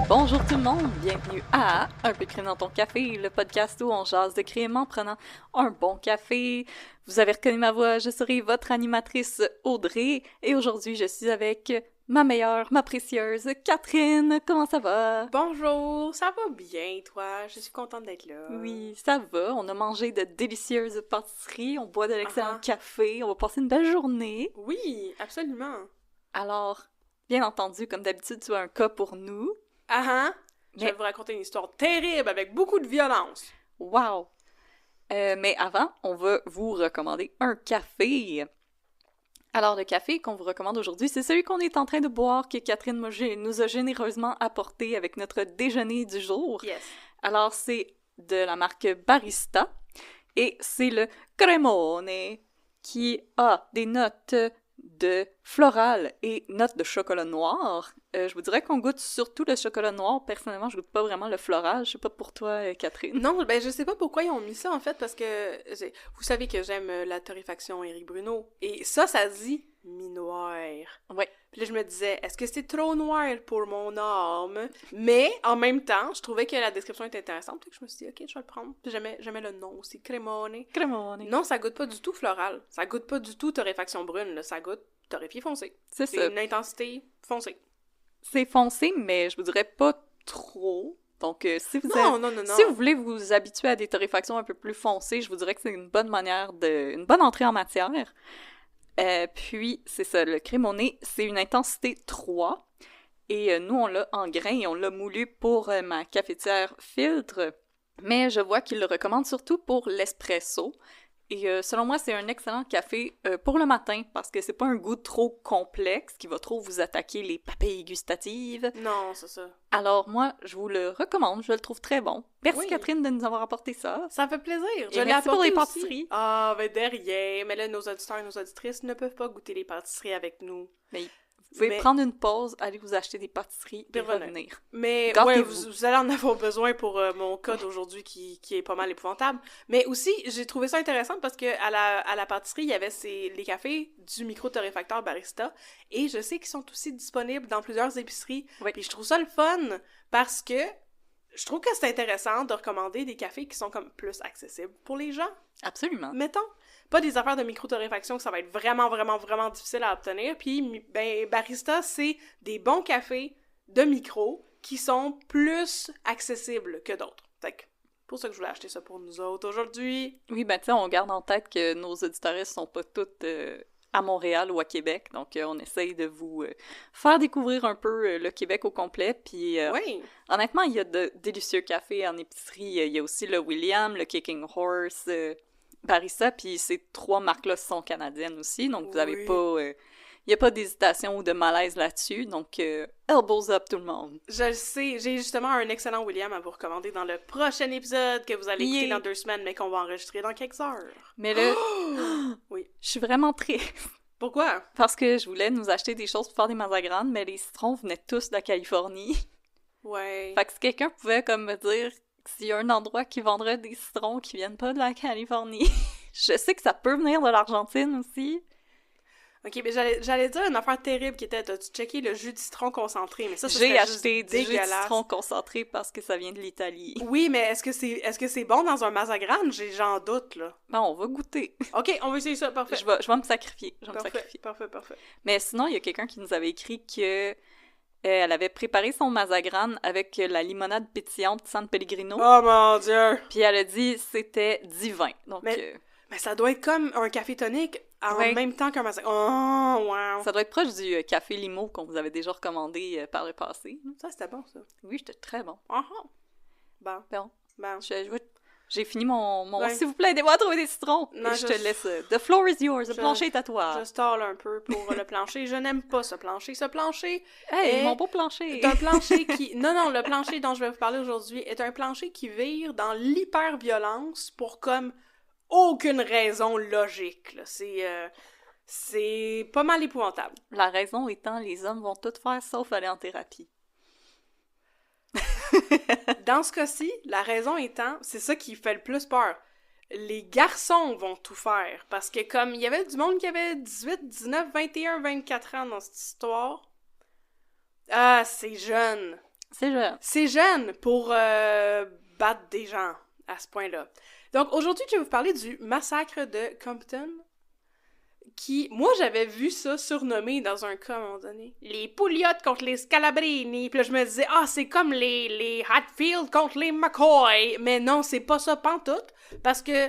Bonjour tout le monde, bienvenue à Un peu de crème dans ton café, le podcast où on jase de crème en prenant un bon café. Vous avez reconnu ma voix, je serai votre animatrice Audrey et aujourd'hui je suis avec ma meilleure, ma précieuse Catherine. Comment ça va? Bonjour, ça va bien toi? Je suis contente d'être là. Oui, ça va. On a mangé de délicieuses pâtisseries, on boit de l'excellent café, on va passer une belle journée. Oui, absolument. Alors, bien entendu, comme d'habitude, tu as un cas pour nous. Je vais vous raconter une histoire terrible avec beaucoup de violence. Wow! Mais avant, on va vous recommander un café. Alors, le café qu'on vous recommande aujourd'hui, c'est celui qu'on est en train de boire, que Catherine nous a généreusement apporté avec notre déjeuner du jour. Yes. Alors, c'est de la marque Barista, et c'est le Cremone, qui a des notes de floral et notes de chocolat noir. Je vous dirais qu'on goûte surtout le chocolat noir. Personnellement, je goûte pas vraiment le floral. Je sais pas pour toi, Catherine. Non, ben je sais pas pourquoi ils ont mis ça en fait, parce que vous savez que j'aime la torréfaction Éric Bruno. Et ça se dit mi-noir. Ouais. Puis là, je me disais, est-ce que c'est trop noir pour mon âme? Mais en même temps, je trouvais que la description était intéressante. Puis je me suis dit, ok, je vais le prendre. Puis j'aimais le nom aussi, Cremone. Cremone. Non, ça goûte pas du tout floral. Ça goûte pas du tout torréfaction brune. Là. Ça goûte torréfié foncé. C'est ça. Une intensité foncée. C'est foncé, mais je vous dirais pas trop. Donc, si vous voulez vous habituer à des torréfactions un peu plus foncées, je vous dirais que c'est une bonne entrée en matière. Puis, c'est ça, le Cremone, c'est une intensité 3. Et nous, on l'a en grains et on l'a moulu pour ma cafetière filtre. Mais je vois qu'il le recommande surtout pour l'espresso. Et selon moi, c'est un excellent café pour le matin, parce que c'est pas un goût trop complexe qui va trop vous attaquer les papilles gustatives. Non, c'est ça. Alors moi, je vous le recommande, je le trouve très bon. Merci Catherine de nous avoir apporté ça. Ça fait plaisir. Et merci pour les pâtisseries. Ah, ben de rien. Mais là, nos auditeurs et nos auditrices ne peuvent pas goûter les pâtisseries avec nous. Mais vous pouvez prendre une pause, aller vous acheter des pâtisseries et revenir. Mais ouais, vous allez en avoir besoin pour mon cas d'aujourd'hui qui est pas mal épouvantable. Mais aussi, j'ai trouvé ça intéressant parce que à la pâtisserie, il y avait les cafés du micro-torréfacteur Barista. Et je sais qu'ils sont aussi disponibles dans plusieurs épiceries. Oui. Puis je trouve ça le fun parce que je trouve que c'est intéressant de recommander des cafés qui sont comme plus accessibles pour les gens. Absolument. Mettons. Pas des affaires de micro-torréfaction que ça va être vraiment, vraiment, vraiment difficile à obtenir. Puis, ben, Barista, c'est des bons cafés de micro qui sont plus accessibles que d'autres. Fait que, pour ça que je voulais acheter ça pour nous autres aujourd'hui. Oui, ben, tu sais, on garde en tête que nos auditeurs sont pas toutes à Montréal ou à Québec. Donc, on essaye de vous faire découvrir un peu le Québec au complet. Puis, oui. Honnêtement, il y a de délicieux cafés en épicerie. Il y a aussi le William, le Kicking Horse, Barista, puis ces 3 marques-là sont canadiennes aussi, donc vous avez pas... il n'y a pas d'hésitation ou de malaise là-dessus, donc elbows up tout le monde. Je le sais, j'ai justement un excellent William à vous recommander dans le prochain épisode que vous allez écouter dans 2 semaines, mais qu'on va enregistrer dans quelques heures. Mais là, oui. Je suis vraiment triste. Pourquoi? Parce que je voulais nous acheter des choses pour faire des mazagrandes, mais les citrons venaient tous de la Californie. Ouais. Fait que si quelqu'un pouvait comme me dire s'il y a un endroit qui vendrait des citrons qui viennent pas de la Californie. Je sais que ça peut venir de l'Argentine aussi. Ok, mais j'allais dire une affaire terrible qui était, t'as-tu checké le jus de citron concentré, mais ça j'ai acheté du jus de citron concentré parce que ça vient de l'Italie. Oui, mais est-ce que c'est bon dans un mazagrande? J'en doute, là. Ben, on va goûter. Ok, on va essayer ça, parfait. Je vais me sacrifier. Parfait. Mais sinon, il y a quelqu'un qui nous avait écrit que elle avait préparé son mazagrande avec la limonade pétillante San Pellegrino. Oh mon Dieu! Puis elle a dit c'était divin. Donc, mais ça doit être comme un café tonique en même temps qu'un mazagrande. Oh, wow! Ça doit être proche du café limo qu'on vous avait déjà recommandé par le passé. Ça, c'était bon, ça. Oui, c'était très bon. Bon. J'ai fini mon s'il vous plaît, aidez-moi à trouver des citrons. Non, je te laisse. The floor is yours. Le plancher est à toi. Je stall un peu pour le plancher. Je n'aime pas ce plancher. Ce plancher mon beau plancher! est un plancher qui... Non, le plancher dont je vais vous parler aujourd'hui est un plancher qui vire dans l'hyper-violence pour comme aucune raison logique. Là. C'est... C'est pas mal épouvantable. La raison étant, les hommes vont tout faire sauf aller en thérapie. Dans ce cas-ci, la raison étant, c'est ça qui fait le plus peur. Les garçons vont tout faire. Parce que comme il y avait du monde qui avait 18, 19, 21, 24 ans dans cette histoire... Ah, c'est jeune. C'est jeune. C'est jeune pour battre des gens à ce point-là. Donc aujourd'hui, je vais vous parler du massacre de Compton. Qui, moi, j'avais vu ça surnommé dans un cas à un moment donné. Les Pouliot contre les Scalabrini. Puis là, je me disais, c'est comme les Hatfield contre les McCoy. Mais non, c'est pas ça pantoute. Parce que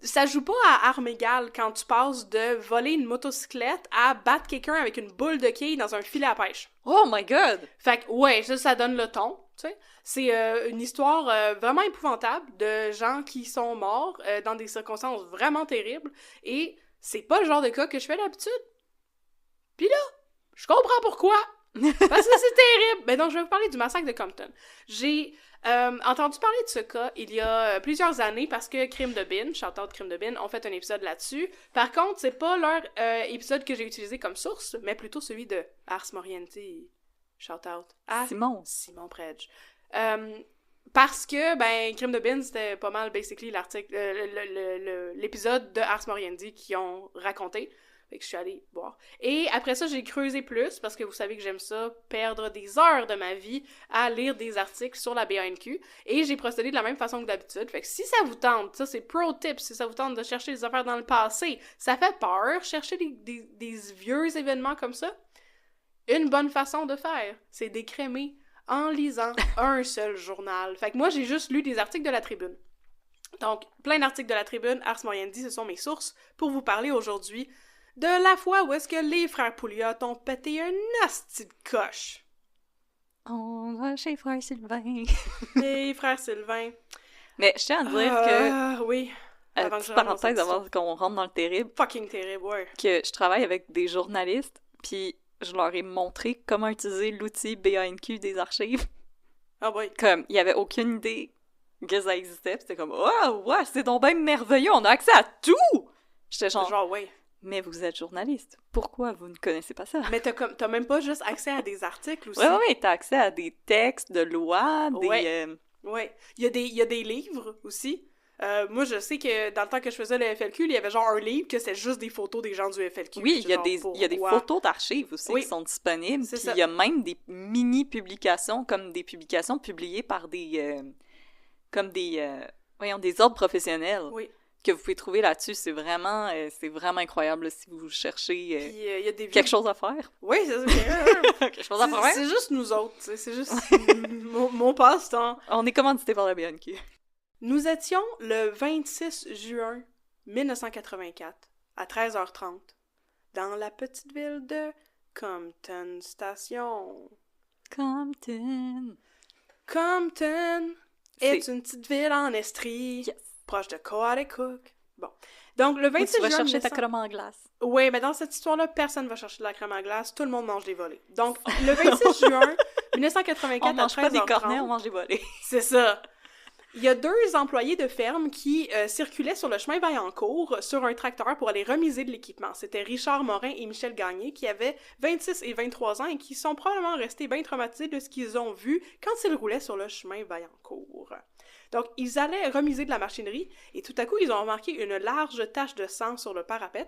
ça joue pas à armes égales quand tu passes de voler une motocyclette à battre quelqu'un avec une boule de quilles dans un filet à pêche. Oh my god! Fait que, ouais, ça donne le ton, tu sais. C'est une histoire vraiment épouvantable de gens qui sont morts dans des circonstances vraiment terribles. Et c'est pas le genre de cas que je fais d'habitude. Pis là, je comprends pourquoi. Parce que c'est terrible. Ben donc, je vais vous parler du massacre de Compton. J'ai entendu parler de ce cas il y a plusieurs années parce que Crime de Bin, shout-out Crime de Bin, ont fait un épisode là-dessus. Par contre, c'est pas leur épisode que j'ai utilisé comme source, mais plutôt celui de Ars Moriendi. Shout-out à Simon Predge. Parce que, ben, Crime de Bin, c'était pas mal, basically, l'épisode de Ars Moriendi qu'ils ont raconté. Fait que je suis allée voir. Et après ça, j'ai creusé plus, parce que vous savez que j'aime ça, perdre des heures de ma vie à lire des articles sur la BANQ. Et j'ai procédé de la même façon que d'habitude. Fait que si ça vous tente, ça c'est pro tip, si ça vous tente de chercher des affaires dans le passé, ça fait peur, chercher des vieux événements comme ça. Une bonne façon de faire, c'est d'écrémer en lisant un seul journal. Fait que moi, j'ai juste lu des articles de la Tribune. Donc, plein d'articles de la Tribune, Ars Moriendi, ce sont mes sources pour vous parler aujourd'hui de la fois où est-ce que les frères Pouliot ont pété un asti de coche. On va chez frère Sylvain. Les frères Sylvain. Mais je tiens à dire que... Oui. Petite parenthèse avant qu'on rentre dans le terrible. Fucking terrible, ouais. Que je travaille avec des journalistes, puis je leur ai montré comment utiliser l'outil BANQ des archives. Ah oui. Comme, il y avait aucune idée que ça existait, pis c'était comme, oh, ouais, c'est donc bien merveilleux, on a accès à tout! J'étais genre, ouais. Mais vous êtes journaliste, pourquoi vous ne connaissez pas ça? Mais t'as même pas juste accès à des articles aussi. Ouais, t'as accès à des textes de loi, des... Ouais. Il y a des livres aussi. Moi, je sais que dans le temps que je faisais le FLQ, il y avait genre un livre que c'est juste des photos des gens du FLQ. Oui, il y a des photos d'archives aussi qui sont disponibles. Puis il y a même des mini-publications, comme des publications publiées par des... des ordres professionnels. Oui. Que vous pouvez trouver là-dessus. C'est vraiment incroyable là, si vous cherchez puis, y a des quelque chose à faire. Oui, c'est ça. Quelque chose à faire. C'est juste nous autres. C'est juste mon passe-temps. On est commandité par la BNQ. Nous étions le 26 juin 1984 à 13h30 dans la petite ville de Compton Station. Compton est une petite ville en Estrie, proche de Coaticook. Bon. Donc, le 26 juin... Tu vas chercher ta crème en glace. Oui, mais dans cette histoire-là, personne ne va chercher de la crème en glace. Tout le monde mange des volets. Donc, le 26 juin 1984 on mange pas des cornets, on mange des volets. C'est ça. Il y a 2 employés de ferme qui circulaient sur le chemin Vaillancourt sur un tracteur pour aller remiser de l'équipement. C'était Richard Morin et Michel Gagné qui avaient 26 et 23 ans et qui sont probablement restés bien traumatisés de ce qu'ils ont vu quand ils roulaient sur le chemin Vaillancourt. Donc, ils allaient remiser de la machinerie et tout à coup, ils ont remarqué une large tache de sang sur le parapet.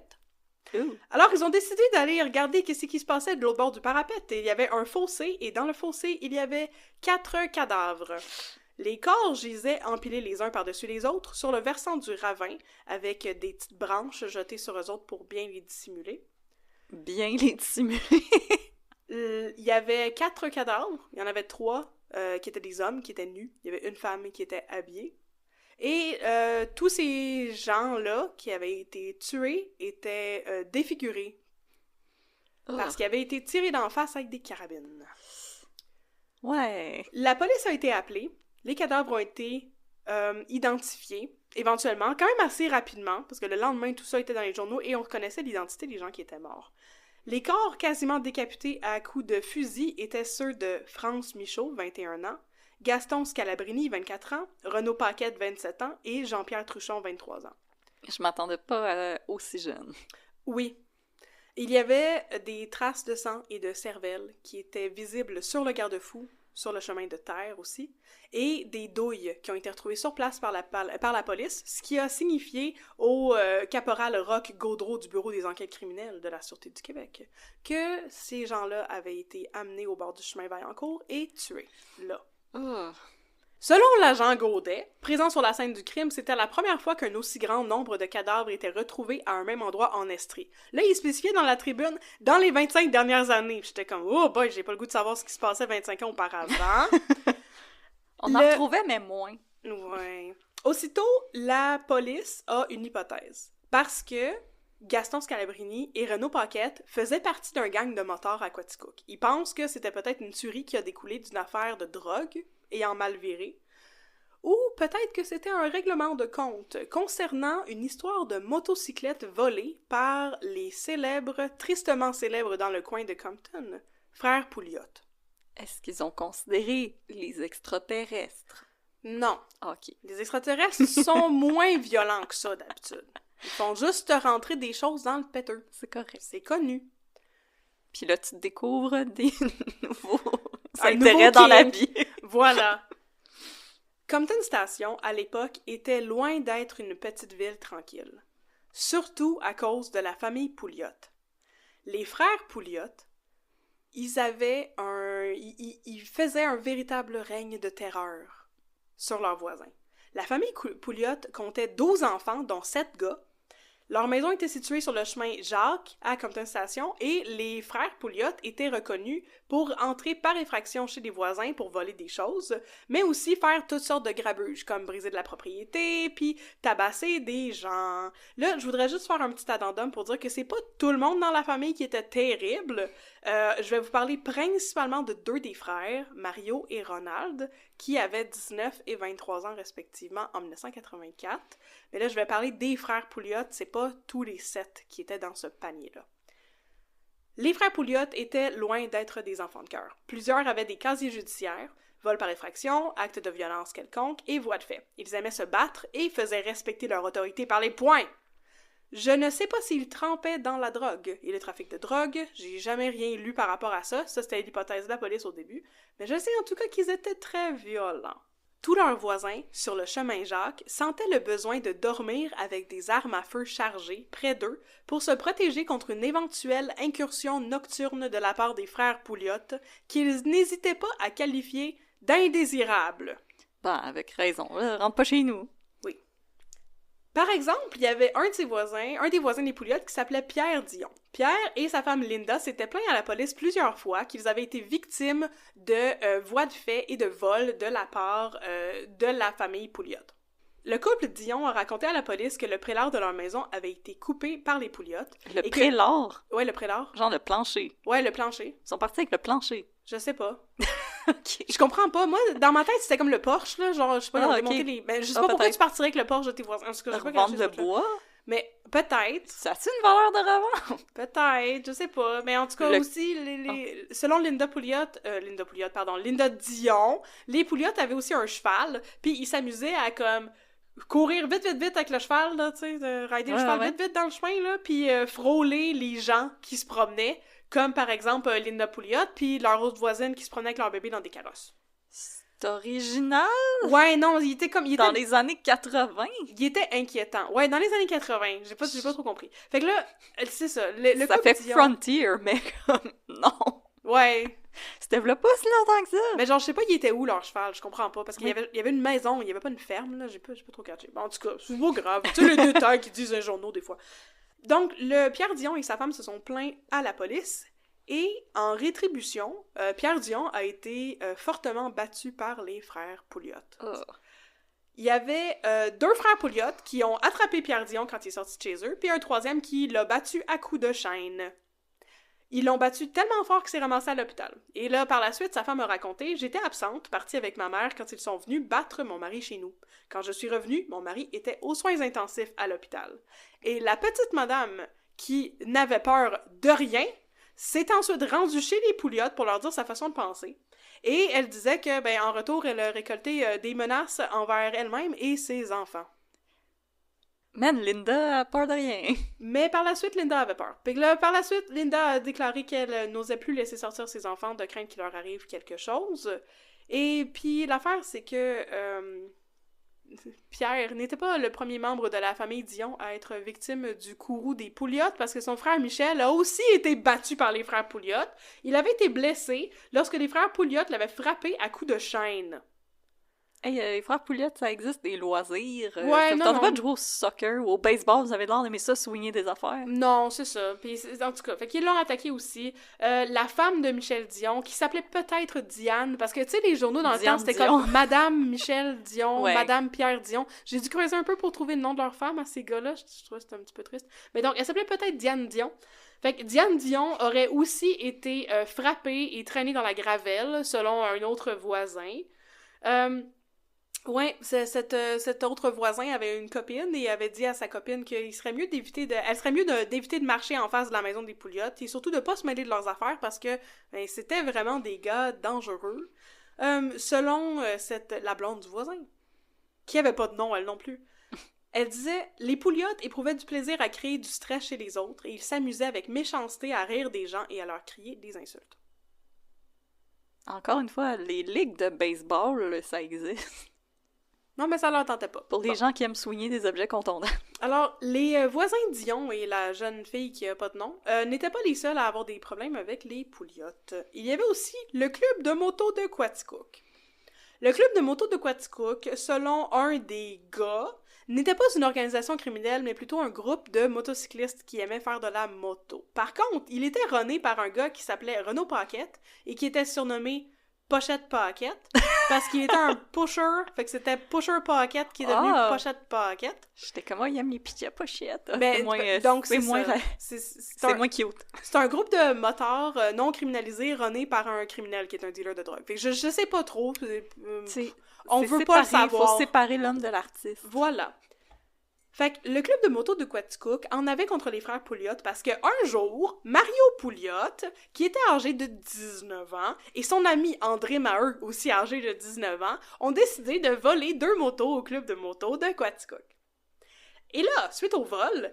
Alors, ils ont décidé d'aller regarder qu'est-ce qui se passait de l'autre bord du parapet. Et il y avait un fossé et dans le fossé, il y avait 4 cadavres. Les corps gisaient empilés les uns par-dessus les autres sur le versant du ravin, avec des petites branches jetées sur eux autres pour bien les dissimuler. Bien les dissimuler? Il y avait 4 cadavres. Il y en avait 3 qui étaient des hommes, qui étaient nus. Il y avait une femme qui était habillée. Et tous ces gens-là qui avaient été tués étaient défigurés. Parce qu'ils avaient été tirés d'en face avec des carabines. Ouais. La police a été appelée. Les cadavres ont été identifiés, éventuellement, quand même assez rapidement, parce que le lendemain, tout ça était dans les journaux et on reconnaissait l'identité des gens qui étaient morts. Les corps quasiment décapités à coups de fusil étaient ceux de France Michaud, 21 ans, Gaston Scalabrini, 24 ans, Renaud Paquette, 27 ans, et Jean-Pierre Truchon, 23 ans. Je m'attendais pas à aussi jeune. Oui. Il y avait des traces de sang et de cervelle qui étaient visibles sur le garde-fou, sur le chemin de terre aussi, et des douilles qui ont été retrouvées sur place par la police, ce qui a signifié au caporal Roch Gaudreau du Bureau des enquêtes criminelles de la Sûreté du Québec que ces gens-là avaient été amenés au bord du chemin Vaillancourt et tués, là. Selon l'agent Gaudet, présent sur la scène du crime, c'était la première fois qu'un aussi grand nombre de cadavres étaient retrouvés à un même endroit en Estrie. Là, il spécifiait dans la tribune « dans les 25 dernières années ». J'étais comme « oh boy, j'ai pas le goût de savoir ce qui se passait 25 ans auparavant ». On en retrouvait, mais moins. Ouais. Aussitôt, la police a une hypothèse. Parce que Gaston Scalabrini et Renaud Paquette faisaient partie d'un gang de motards à Quaticook. Ils pensent que c'était peut-être une tuerie qui a découlé d'une affaire de drogue ayant mal viré, ou peut-être que c'était un règlement de compte concernant une histoire de motocyclette volée par les tristement célèbres dans le coin de Compton, frères Pouliot. Est-ce qu'ils ont considéré les extraterrestres? Non. OK. Les extraterrestres sont moins violents que ça, d'habitude. Ils font juste rentrer des choses dans le péteux. C'est correct. C'est connu. Puis là, tu découvres des nouveaux intérêts dans la vie. Voilà. Compton Station, à l'époque, était loin d'être une petite ville tranquille. Surtout à cause de la famille Pouliot. Les frères Pouliot, ils faisaient un véritable règne de terreur sur leurs voisins. La famille Pouliot comptait 12 enfants, dont 7 gars. Leur maison était située sur le chemin Jacques, à Compton Station, et les frères Pouliot étaient reconnus pour entrer par effraction chez des voisins pour voler des choses, mais aussi faire toutes sortes de grabuges, comme briser de la propriété, puis tabasser des gens. Là, je voudrais juste faire un petit addendum pour dire que c'est pas tout le monde dans la famille qui était terrible. Je vais vous parler principalement de 2 des frères, Mario et Ronald, qui avaient 19 et 23 ans respectivement en 1984. Mais là, je vais parler des frères Pouliot, c'est pas tous les 7 qui étaient dans ce panier-là. Les frères Pouliot étaient loin d'être des enfants de cœur. Plusieurs avaient des casiers judiciaires, vol par effraction, actes de violence quelconque et voies de fait. Ils aimaient se battre et faisaient respecter leur autorité par les poings. Je ne sais pas s'ils trempaient dans la drogue et le trafic de drogue, j'ai jamais rien lu par rapport à ça, c'était l'hypothèse de la police au début, mais je sais en tout cas qu'ils étaient très violents. Tous leurs voisins, sur le chemin Jacques, sentaient le besoin de dormir avec des armes à feu chargées près d'eux pour se protéger contre une éventuelle incursion nocturne de la part des frères Pouliot, qu'ils n'hésitaient pas à qualifier d'indésirables. Ben, avec raison, rentre pas chez nous. Oui. Par exemple, il y avait un des voisins des Pouliot qui s'appelait Pierre Dion. Pierre et sa femme Linda s'étaient plaints à la police plusieurs fois qu'ils avaient été victimes de voies de fait et de vols de la part de la famille Pouliot. Le couple Dion a raconté à la police que le prélat de leur maison avait été coupé par les Pouliot. Le prélat? Ouais, le prélat. Genre le plancher. Ouais, le plancher. Ils sont partis avec le plancher. Je sais pas. Okay. Je comprends pas. Moi, dans ma tête, c'était comme le Porsche, là. Genre, je sais pas, démonter les... Ben, je sais pas pourquoi tu partirais avec le Porsche de tes voisins. Parce que je sais pas vendre le bois? Mais peut-être. Ça a-tu une valeur de revente? Peut-être, je sais pas. Mais en tout cas, aussi, selon Linda Dion, les Pouliot avaient aussi un cheval, puis ils s'amusaient à, comme, courir vite avec le cheval, là, tu sais, de rider le cheval vite dans le chemin, là, puis frôler les gens qui se promenaient, comme par exemple Linda Pouliot, puis leur autre voisine qui se promenait avec leur bébé dans des carrosses. C'est original! Ouais, non, il était comme... Dans les années 80? Il était inquiétant. Ouais, dans les années 80. J'ai pas trop compris. Fait que là, c'est ça. Ça fait Frontier, mais comme... Non! Ouais. C'était pas si longtemps que ça! Mais genre, je sais pas, il était où leur cheval, je comprends pas. Parce qu'il y avait une maison, il y avait pas une ferme, là. J'ai pas trop catché. Bon, en tout cas, c'est pas grave. Tu sais, les détails qu'ils disent dans les journaux, des fois. Donc, le Pierre Dion et sa femme se sont plaints à la police. Et en rétribution, Pierre Dion a été fortement battu par les frères Pouliot. Oh. Il y avait 2 frères Pouliot qui ont attrapé Pierre Dion quand il est sorti de chez eux, puis un troisième qui l'a battu à coups de chaîne. Ils l'ont battu tellement fort qu'il s'est ramassé à l'hôpital. Et là, par la suite, sa femme a raconté « J'étais absente, partie avec ma mère quand ils sont venus battre mon mari chez nous. Quand je suis revenue, mon mari était aux soins intensifs à l'hôpital. Et la petite madame, qui n'avait peur de rien, s'est ensuite rendue chez les Pouliot pour leur dire sa façon de penser. Et elle disait que, ben, en retour, elle a récolté des menaces envers elle-même et ses enfants. » Man, Linda a peur de rien. Mais par la suite, Linda avait peur. Puis là, par la suite, Linda a déclaré qu'elle n'osait plus laisser sortir ses enfants de crainte qu'il leur arrive quelque chose. Et puis l'affaire, c'est que Pierre n'était pas le premier membre de la famille Dion à être victime du courroux des Pouliot, parce que son frère Michel a aussi été battu par les frères Pouliot. Il avait été blessé lorsque les frères Pouliot l'avaient frappé à coups de chaîne. Hey, les frères Pouliot, ça existe des loisirs. Ouais, ça non, vous non. pas de jouer au soccer ou au baseball, vous avez l'air d'aimer ça, soigner des affaires. Non, c'est ça. Puis, en tout cas, fait qu'ils l'ont attaqué aussi. La femme de Michel Dion, qui s'appelait peut-être Diane, parce que, tu sais, les journaux dans le temps, c'était comme Madame Michel Dion, ouais. Madame Pierre Dion. J'ai dû creuser un peu pour trouver le nom de leur femme à ces gars-là. Je trouvais que c'était un petit peu triste. Mais donc, elle s'appelait peut-être Diane Dion. Fait que Diane Dion aurait aussi été frappée et traînée dans la gravelle, selon un autre voisin. Ouais, cet autre voisin avait une copine et avait dit à sa copine qu'il serait mieux d'éviter de marcher en face de la maison des Pouliot et surtout de pas se mêler de leurs affaires parce que c'était vraiment des gars dangereux. Selon la blonde du voisin, qui avait pas de nom, elle non plus. Elle disait « Les Pouliot éprouvaient du plaisir à créer du stress chez les autres et ils s'amusaient avec méchanceté à rire des gens et à leur crier des insultes. » Encore une fois, les ligues de baseball, ça existe. Non, mais ça leur tentait pas. Pour les gens qui aiment soigner des objets contondants. Alors, les voisins Dion et la jeune fille qui a pas de nom n'étaient pas les seuls à avoir des problèmes avec les Pouliot. Il y avait aussi le club de moto de Quaticook. Le club de moto de Quaticook, selon un des gars, n'était pas une organisation criminelle, mais plutôt un groupe de motocyclistes qui aimaient faire de la moto. Par contre, il était runné par un gars qui s'appelait Renaud Paquette et qui était surnommé Pochette Paquette, parce qu'il était un pusher, fait que c'était Pusher Paquette qui est devenu Pochette Paquette. J'étais comme, il aime les petits pochettes. Ben, donc c'est moins cute. C'est un groupe de motards non criminalisés runné par un criminel qui est un dealer de drogue. Fait que je sais pas trop. On veut pas le savoir. Il faut séparer l'homme de l'artiste. Voilà. Fait que le club de moto de Quaticook en avait contre les frères Pouliot parce qu'un jour, Mario Pouliot, qui était âgé de 19 ans, et son ami André Maheu, aussi âgé de 19 ans, ont décidé de voler 2 motos au club de moto de Quaticook. Et là, suite au vol,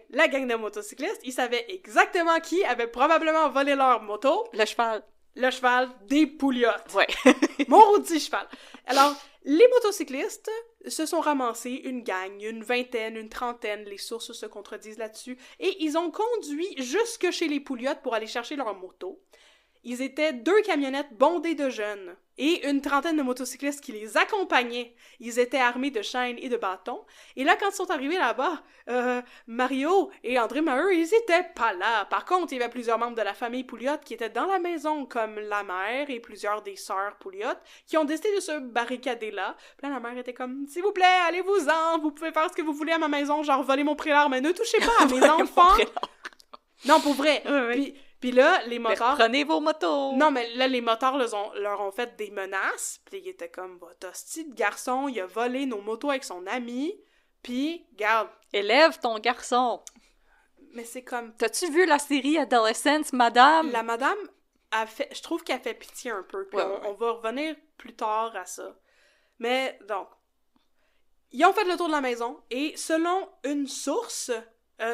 la gang de motocyclistes, ils savaient exactement qui avait probablement volé leur moto. Le cheval. Le cheval des Pouliot. Ouais. Mon rôti cheval. Alors, les motocyclistes se sont ramassés une gang, une vingtaine, une trentaine, les sources se contredisent là-dessus, et ils ont conduit jusque chez les Pouliot pour aller chercher leur moto. Ils étaient 2 camionnettes bondées de jeunes et une trentaine de motocyclistes qui les accompagnaient. Ils étaient armés de chaînes et de bâtons. Et là, quand ils sont arrivés là-bas, Mario et André Maheu, ils étaient pas là. Par contre, il y avait plusieurs membres de la famille Pouliot qui étaient dans la maison, comme la mère et plusieurs des sœurs Pouliot, qui ont décidé de se barricader là. Puis là, la mère était comme « S'il vous plaît, allez-vous-en, vous pouvez faire ce que vous voulez à ma maison, genre voler mon prélard, mais ne touchez pas à mes enfants! » Non, pour vrai! Oui. Puis là, les motards... Prenez vos motos! Non, mais là, les motards leur ont fait des menaces. Puis ils étaient comme, votre hostie de garçon, il a volé nos motos avec son ami. Puis, garde... Élève ton garçon! Mais c'est comme... T'as-tu vu la série Adolescence, madame? La madame, je trouve qu'elle fait pitié un peu. Puis on va revenir plus tard à ça. Mais, donc... Ils ont fait le tour de la maison. Et selon une source...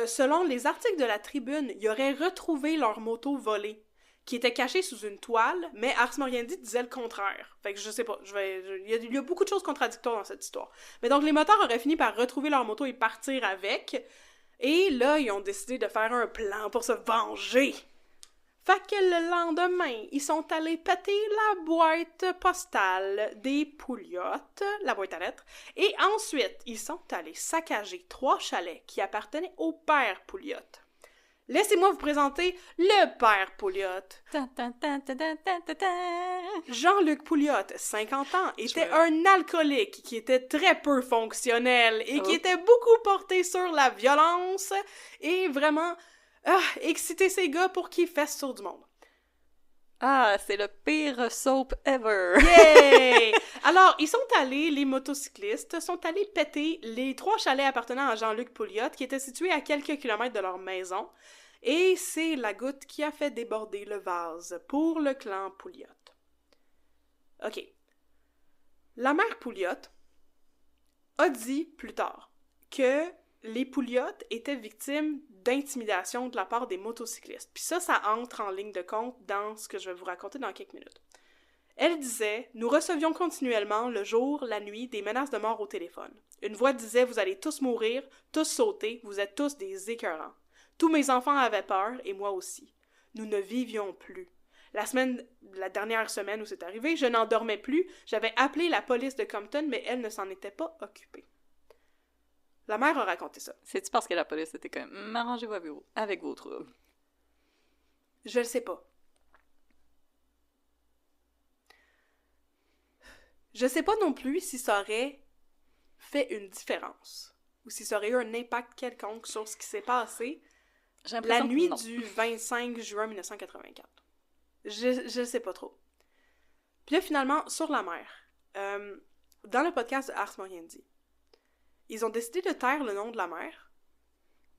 selon les articles de la Tribune, ils auraient retrouvé leur moto volée, qui était cachée sous une toile, mais Ars Moriendi disait le contraire. Fait que je sais pas, il y a beaucoup de choses contradictoires dans cette histoire. Mais donc les motards auraient fini par retrouver leur moto et partir avec, et là, ils ont décidé de faire un plan pour se venger. Fait que le lendemain, ils sont allés péter la boîte postale des Pouliot, la boîte à lettres, et ensuite, ils sont allés saccager 3 chalets qui appartenaient au père Pouliot. Laissez-moi vous présenter le père Pouliot. Jean-Luc Pouliot, 50 ans, était un alcoolique qui était très peu fonctionnel et qui était beaucoup porté sur la violence et vraiment... exciter ces gars pour qu'ils fassent sur du monde. Ah, c'est le pire soap ever! Yay! Alors, les motocyclistes sont allés péter les 3 chalets appartenant à Jean-Luc Pouliot qui étaient situés à quelques kilomètres de leur maison. Et c'est la goutte qui a fait déborder le vase pour le clan Pouliot. OK. La mère Pouliot a dit plus tard que les Pouliot étaient victimes d'intimidation de la part des motocyclistes. Puis ça entre en ligne de compte dans ce que je vais vous raconter dans quelques minutes. Elle disait « Nous recevions continuellement, le jour, la nuit, des menaces de mort au téléphone. Une voix disait « Vous allez tous mourir, tous sauter, vous êtes tous des écœurants. Tous mes enfants avaient peur, et moi aussi. Nous ne vivions plus. La dernière semaine où c'est arrivé, je n'en dormais plus, j'avais appelé la police de Compton, mais elle ne s'en était pas occupée. » La mère a raconté ça. C'est-tu parce que la police était comme « Arrangez-vous avec vos troubles. » Je le sais pas. Je sais pas non plus si ça aurait fait une différence ou si ça aurait eu un impact quelconque sur ce qui s'est passé la nuit du 25 juin 1984. Je sais pas trop. Puis là, finalement, sur la mère, dans le podcast de Ars Moriendi, ils ont décidé de taire le nom de la mère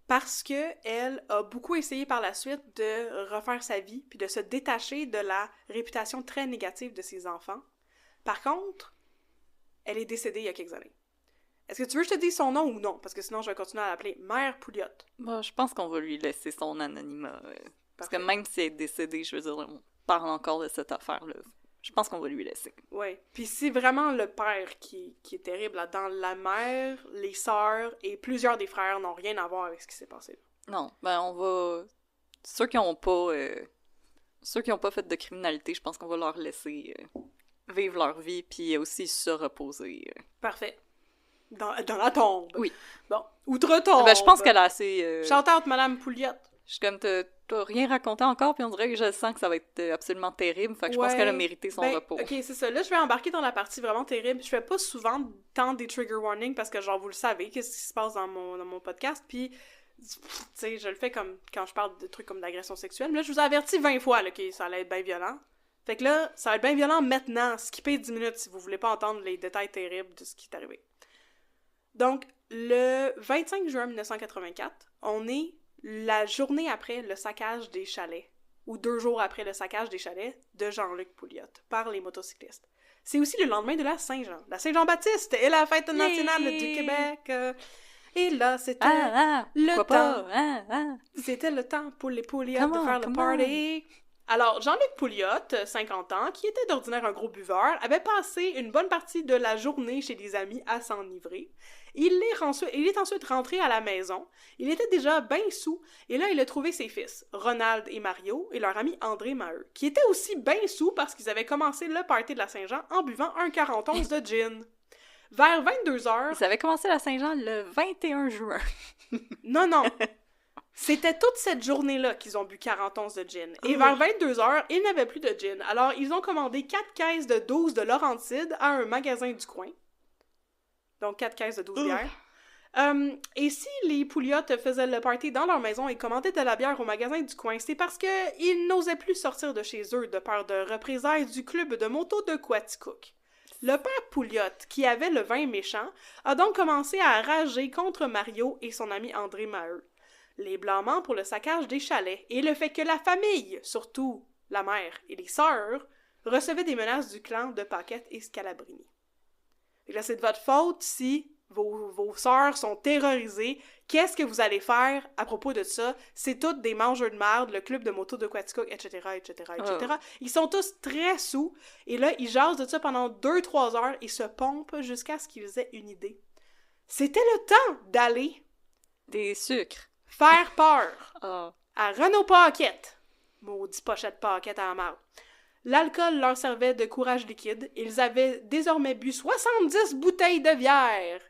parce qu'elle a beaucoup essayé par la suite de refaire sa vie puis de se détacher de la réputation très négative de ses enfants. Par contre, elle est décédée il y a quelques années. Est-ce que tu veux que je te dise son nom ou non? Parce que sinon, je vais continuer à l'appeler Mère Pouliot. Bon, je pense qu'on va lui laisser son anonymat. Parce que même si elle est décédée, je veux dire, on parle encore de cette affaire-là. Je pense qu'on va lui laisser. Oui. Puis c'est vraiment le père qui est terrible là-dedans. La mère, les sœurs et plusieurs des frères n'ont rien à voir avec ce qui s'est passé. Non, ben on va... Ceux qui ont pas fait de criminalité, je pense qu'on va leur laisser... vivre leur vie, puis aussi se reposer. Parfait. Dans la tombe. Oui. Bon, outre-tombe. Ben, je pense qu'elle a assez... Shout-out, Madame Pouliot. Je suis comme, t'as rien raconté encore, puis on dirait que je sens que ça va être absolument terrible, fait que je pense qu'elle a mérité son repos. Ok, c'est ça. Là, je vais embarquer dans la partie vraiment terrible. Je fais pas souvent tant des trigger warnings, parce que genre, vous le savez, qu'est-ce qui se passe dans mon podcast, puis... Tu sais, je le fais comme quand je parle de trucs comme d'agression sexuelle. Mais là, je vous ai averti 20 fois là, que ça allait être bien violent. Fait que là, ça va être bien violent maintenant. Skippez 10 minutes si vous voulez pas entendre les détails terribles de ce qui est arrivé. Donc, le 25 juin 1984, on est la journée après le saccage des chalets, ou 2 jours après le saccage des chalets de Jean-Luc Pouliot par les motocyclistes. C'est aussi le lendemain de la Saint-Jean. La Saint-Jean-Baptiste et la fête nationale du Québec. Et là, c'était le temps. C'était le temps pour les Pouliot de faire le party. Alors, Jean-Luc Pouliot, 50 ans, qui était d'ordinaire un gros buveur, avait passé une bonne partie de la journée chez des amis à s'enivrer. Il est ensuite rentré à la maison. Il était déjà bien saoul, et là, il a trouvé ses fils, Ronald et Mario, et leur ami André Maheu, qui étaient aussi bien saoul parce qu'ils avaient commencé le party de la Saint-Jean en buvant un 41 de gin. Vers 22h... Ils avaient commencé la Saint-Jean le 21 juin. Non. C'était toute cette journée-là qu'ils ont bu 40 onces de gin. Et vers 22h, ils n'avaient plus de gin. Alors, ils ont commandé 4 caisses de 12 de Laurentide à un magasin du coin. Donc, 4 caisses de 12 bières. Et si les Pouliot faisaient le party dans leur maison et commandaient de la bière au magasin du coin, c'est parce qu'ils n'osaient plus sortir de chez eux de peur de représailles du club de moto de Quaticook. Le père Pouliot, qui avait le vin méchant, a donc commencé à rager contre Mario et son ami André Maheu. Les blâmant pour le saccage des chalets et le fait que la famille, surtout la mère et les sœurs, recevaient des menaces du clan de Paquette et Scalabrini. Et là, c'est de votre faute si vos sœurs sont terrorisées. Qu'est-ce que vous allez faire à propos de ça? C'est toutes des mangeurs de marde, le club de moto de Quaticook, etc., etc., etc. Ils sont tous très saoul. Et là, ils jasent de ça pendant 2-3 heures et se pompent jusqu'à ce qu'ils aient une idée. C'était le temps d'aller... Des sucres. Faire peur à Renaud Paquette. Maudit pochette Paquette à la marde. L'alcool leur servait de courage liquide. Ils avaient désormais bu 70 bouteilles de bière.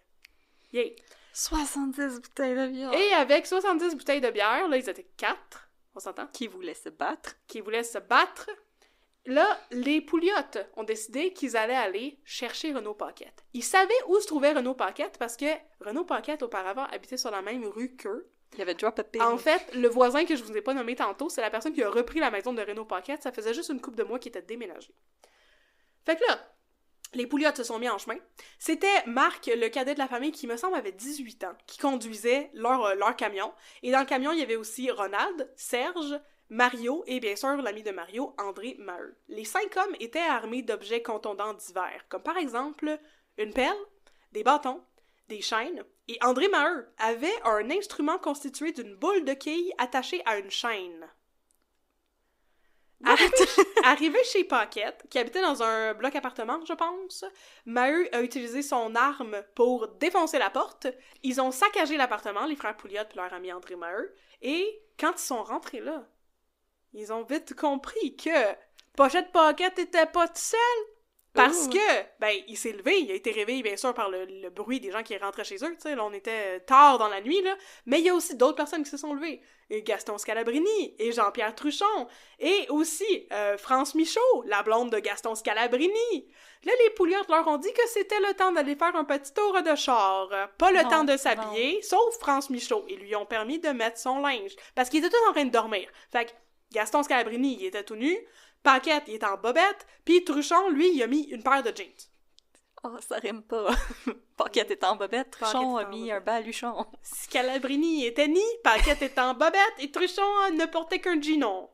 Yeah. 70 bouteilles de bière. Et avec 70 bouteilles de bière, là, ils étaient 4. On s'entend? Qui voulaient se battre. Là, les Pouliot ont décidé qu'ils allaient aller chercher Renaud Paquette. Ils savaient où se trouvait Renaud Paquette parce que Renaud Paquette, auparavant, habitait sur la même rue qu'eux. Il y avait drop a pin. En fait, le voisin que je vous ai pas nommé tantôt, c'est la personne qui a repris la maison de Renaud Paquette. Ça faisait juste une couple de mois qu'il était déménagé. Fait que là, les Pouliot se sont mis en chemin. C'était Marc, le cadet de la famille, qui me semble avait 18 ans, qui conduisait leur camion. Et dans le camion, il y avait aussi Ronald, Serge, Mario et bien sûr l'ami de Mario, André Maheu. Les 5 hommes étaient armés d'objets contondants divers, comme par exemple une pelle, des bâtons, des chaînes Et André Maheu avait un instrument constitué d'une boule de quilles attachée à une chaîne. Arrivé chez Paquette, qui habitait dans un bloc appartement, je pense, Maheu a utilisé son arme pour défoncer la porte. Ils ont saccagé l'appartement, les frères Pouliot et leur ami André Maheu. Et quand ils sont rentrés là, ils ont vite compris que Pochette Paquette était pas tout seul. Parce que, il s'est levé, il a été réveillé, bien sûr, par le bruit des gens qui rentraient chez eux, tu sais, là, on était tard dans la nuit, là, mais il y a aussi d'autres personnes qui se sont levées. Et Gaston Scalabrini, et Jean-Pierre Truchon, et aussi France Michaud, la blonde de Gaston Scalabrini. Là, les Pouliot leur ont dit que c'était le temps d'aller faire un petit tour de char, pas le temps de s'habiller, sauf France Michaud, et lui ont permis de mettre son linge, parce qu'il était tout en train de dormir. Fait que Gaston Scalabrini, il était tout nu, Paquette, il était en bobette, puis Truchon, lui, il a mis une paire de jeans. Oh, ça rime pas. Paquette est en bobette, Truchon a mis un baluchon. Scalabrini était ni, Paquette était en bobette, et Truchon ne portait qu'un jeanon.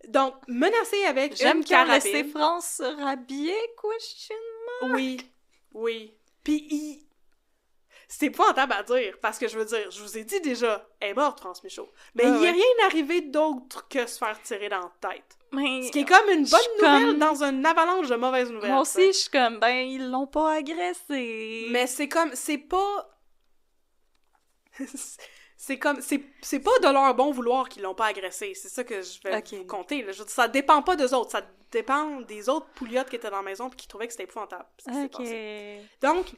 Donc, menacé avec une carabine... J'aime laisser France se rhabiller, question mark. Oui. Puis c'est pas épouvantable à dire, parce que je veux dire, je vous ai dit déjà, elle est morte, France Michaud. Mais il n'y a rien arrivé d'autre que se faire tirer dans la tête. Mais ce qui est comme une bonne nouvelle dans une avalanche de mauvaises nouvelles. Moi aussi, je suis comme, ils l'ont pas agressé. Mais c'est pas... c'est pas de leur bon vouloir qu'ils l'ont pas agressé. C'est ça que je vais vous compter. Là. Je veux dire, ça dépend pas d'eux autres. Ça dépend des autres Pouliot qui étaient dans la maison et qui trouvaient que c'était épouvantable. Ce qui s'est passé. Donc,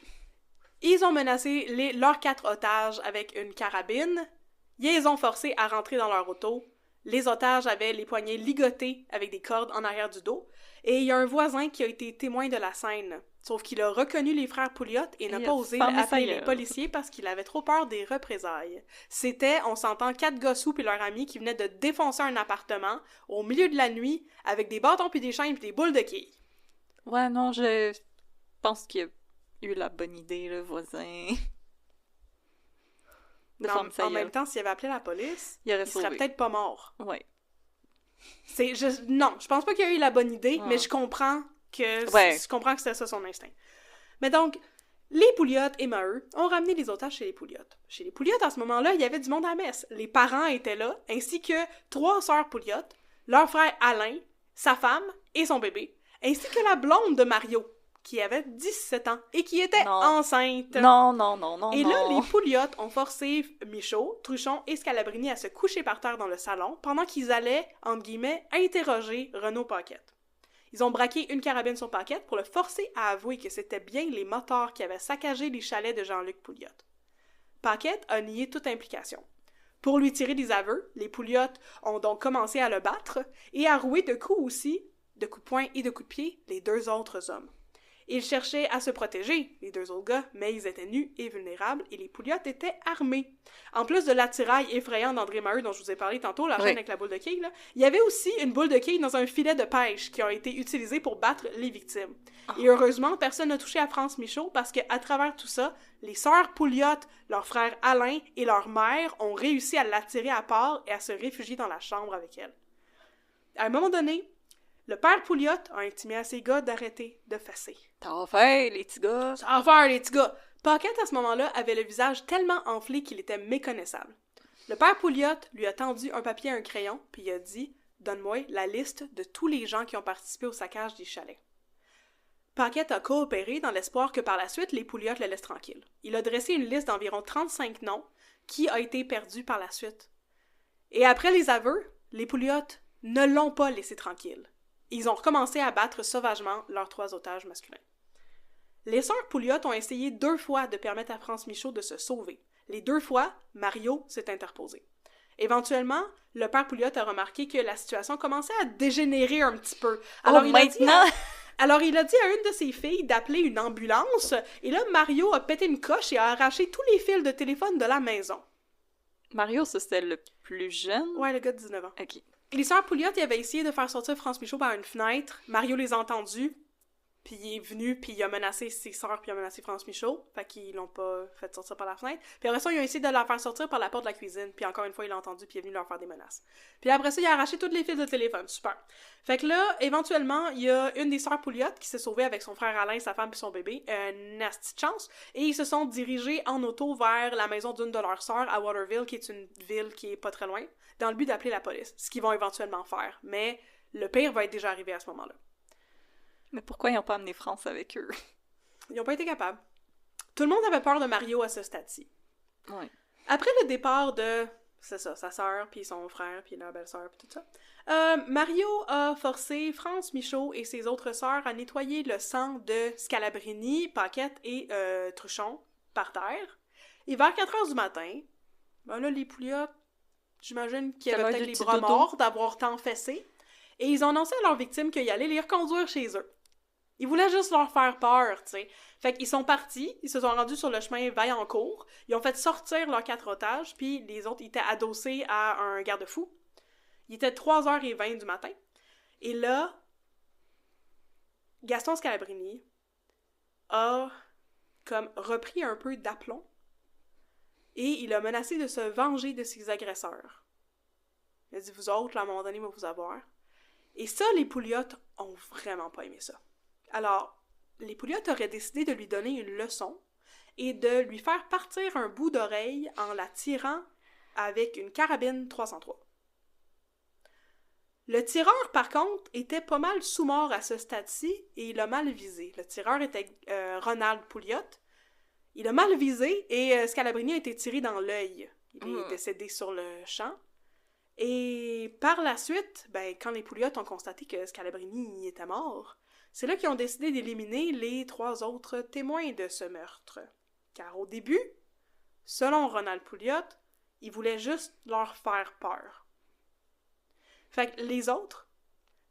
ils ont menacé leurs 4 otages avec une carabine. Ils les ont forcés à rentrer dans leur auto. Les otages avaient les poignets ligotés avec des cordes en arrière du dos. Et il y a un voisin qui a été témoin de la scène. Sauf qu'il a reconnu les frères Pouliot et n'a pas osé appeler les policiers parce qu'il avait trop peur des représailles. C'était, on s'entend, 4 gossous et leurs amis qui venaient de défoncer un appartement au milieu de la nuit avec des bâtons puis des chaînes puis des boules de quilles. Ouais, non, je pense qu'il a eu la bonne idée, le voisin. En même temps, s'il avait appelé la police, il serait peut-être pas mort. Ouais. Non, je pense pas qu'il a eu la bonne idée, mais je comprends que c'était ça son instinct. Mais donc, les Pouliot et Maheu ont ramené les otages chez les Pouliot. Chez les Pouliot, à ce moment-là, il y avait du monde à la messe. Les parents étaient là, ainsi que 3 sœurs Pouliot, leur frère Alain, sa femme et son bébé, ainsi que la blonde de Mario, qui avait 17 ans et qui était enceinte. Non. Et là, les Pouliot ont forcé Michaud, Truchon et Scalabrini à se coucher par terre dans le salon pendant qu'ils allaient, entre guillemets, interroger Renaud Paquette. Ils ont braqué une carabine sur Paquette pour le forcer à avouer que c'était bien les motards qui avaient saccagé les chalets de Jean-Luc Pouliot. Paquette a nié toute implication. Pour lui tirer des aveux, les Pouliot ont donc commencé à le battre et à rouer de coups aussi, de coups de poing et de coups de pied, les 2 autres hommes. Ils cherchaient à se protéger, les 2 autres gars, mais ils étaient nus et vulnérables, et les Pouliot étaient armés. En plus de l'attirail effrayant d'André Maheu dont je vous ai parlé tantôt, la chaîne avec la boule de quilles, il y avait aussi une boule de quilles dans un filet de pêche qui a été utilisé pour battre les victimes. Et heureusement, personne n'a touché à France Michaud parce qu'à travers tout ça, les sœurs Pouliot, leur frère Alain et leur mère ont réussi à l'attirer à part et à se réfugier dans la chambre avec elle. À un moment donné, le père Pouliot a intimé à ses gars d'arrêter de fesser. Ça va faire, les petits gars! Ça va faire, les petits gars! Paquette, à ce moment-là, avait le visage tellement enflé qu'il était méconnaissable. Le père Pouliot lui a tendu un papier et un crayon, puis il a dit « Donne-moi la liste de tous les gens qui ont participé au saccage des chalets. » Paquette a coopéré dans l'espoir que par la suite, les Pouliot le laissent tranquille. Il a dressé une liste d'environ 35 noms qui a été perdue par la suite. Et après les aveux, les Pouliot ne l'ont pas laissé tranquille. Ils ont recommencé à battre sauvagement leurs 3 otages masculins. Les sœurs Pouliot ont essayé 2 fois de permettre à France Michaud de se sauver. Les 2 fois, Mario s'est interposé. Éventuellement, le père Pouliot a remarqué que la situation commençait à dégénérer un petit peu. Alors il a dit à une de ses filles d'appeler une ambulance, et là, Mario a pété une coche et a arraché tous les fils de téléphone de la maison. Mario, ça, c'était le plus jeune? Ouais, le gars de 19 ans. OK. Les sœurs Pouliot avaient essayé de faire sortir France Michaud par une fenêtre. Mario les a entendus. Puis il est venu, puis il a menacé ses sœurs, puis il a menacé France Michaud. Fait qu'ils l'ont pas fait sortir par la fenêtre. Puis après ça, ils ont essayé de la faire sortir par la porte de la cuisine. Puis encore une fois, il l'a entendu, puis il est venu leur faire des menaces. Puis après ça, il a arraché toutes les fils de téléphone. Super. Fait que là, éventuellement, il y a une des sœurs Pouliot qui s'est sauvée avec son frère Alain, sa femme puis son bébé. Nasty de chance. Et ils se sont dirigés en auto vers la maison d'une de leurs sœurs à Waterville, qui est une ville qui est pas très loin, dans le but d'appeler la police. Ce qu'ils vont éventuellement faire. Mais le pire va être déjà arrivé à ce moment-là. Mais pourquoi ils n'ont pas amené France avec eux? Ils n'ont pas été capables. Tout le monde avait peur de Mario à ce stade-ci. Ouais. Après le départ de, c'est ça, sa sœur, puis son frère, puis la belle-sœur, puis tout ça, Mario a forcé France Michaud et ses autres sœurs à nettoyer le sang de Scalabrini, Paquette et Truchon par terre. Et vers 4h du matin, ben là, les Pouliot, j'imagine qu'ils avaient peut-être les bras morts d'avoir tant fessé, et ils ont annoncé à leurs victimes qu'ils allaient les reconduire chez eux. Ils voulaient juste leur faire peur, tu sais. Fait qu'ils sont partis, ils se sont rendus sur le chemin Vaillancourt, ils ont fait sortir leurs 4 otages, puis les autres étaient adossés à un garde-fou. Il était 3h20 du matin. Et là, Gaston Scalabrini a comme repris un peu d'aplomb et il a menacé de se venger de ses agresseurs. Il a dit, vous autres, là, à un moment donné, va vous avoir. Et ça, les Pouliot ont vraiment pas aimé ça. Alors, les Pouliot auraient décidé de lui donner une leçon et de lui faire partir un bout d'oreille en la tirant avec une carabine 303. Le tireur, par contre, était pas mal sous-mort à ce stade-ci et il a mal visé. Le tireur était Ronald Pouliot. Il a mal visé et Scalabrini a été tiré dans l'œil. Il est décédé sur le champ. Et par la suite, ben, quand les Pouliot ont constaté que Scalabrini était mort, c'est là qu'ils ont décidé d'éliminer les 3 autres témoins de ce meurtre. Car au début, selon Ronald Pouliot, il voulait juste leur faire peur. Fait que les autres,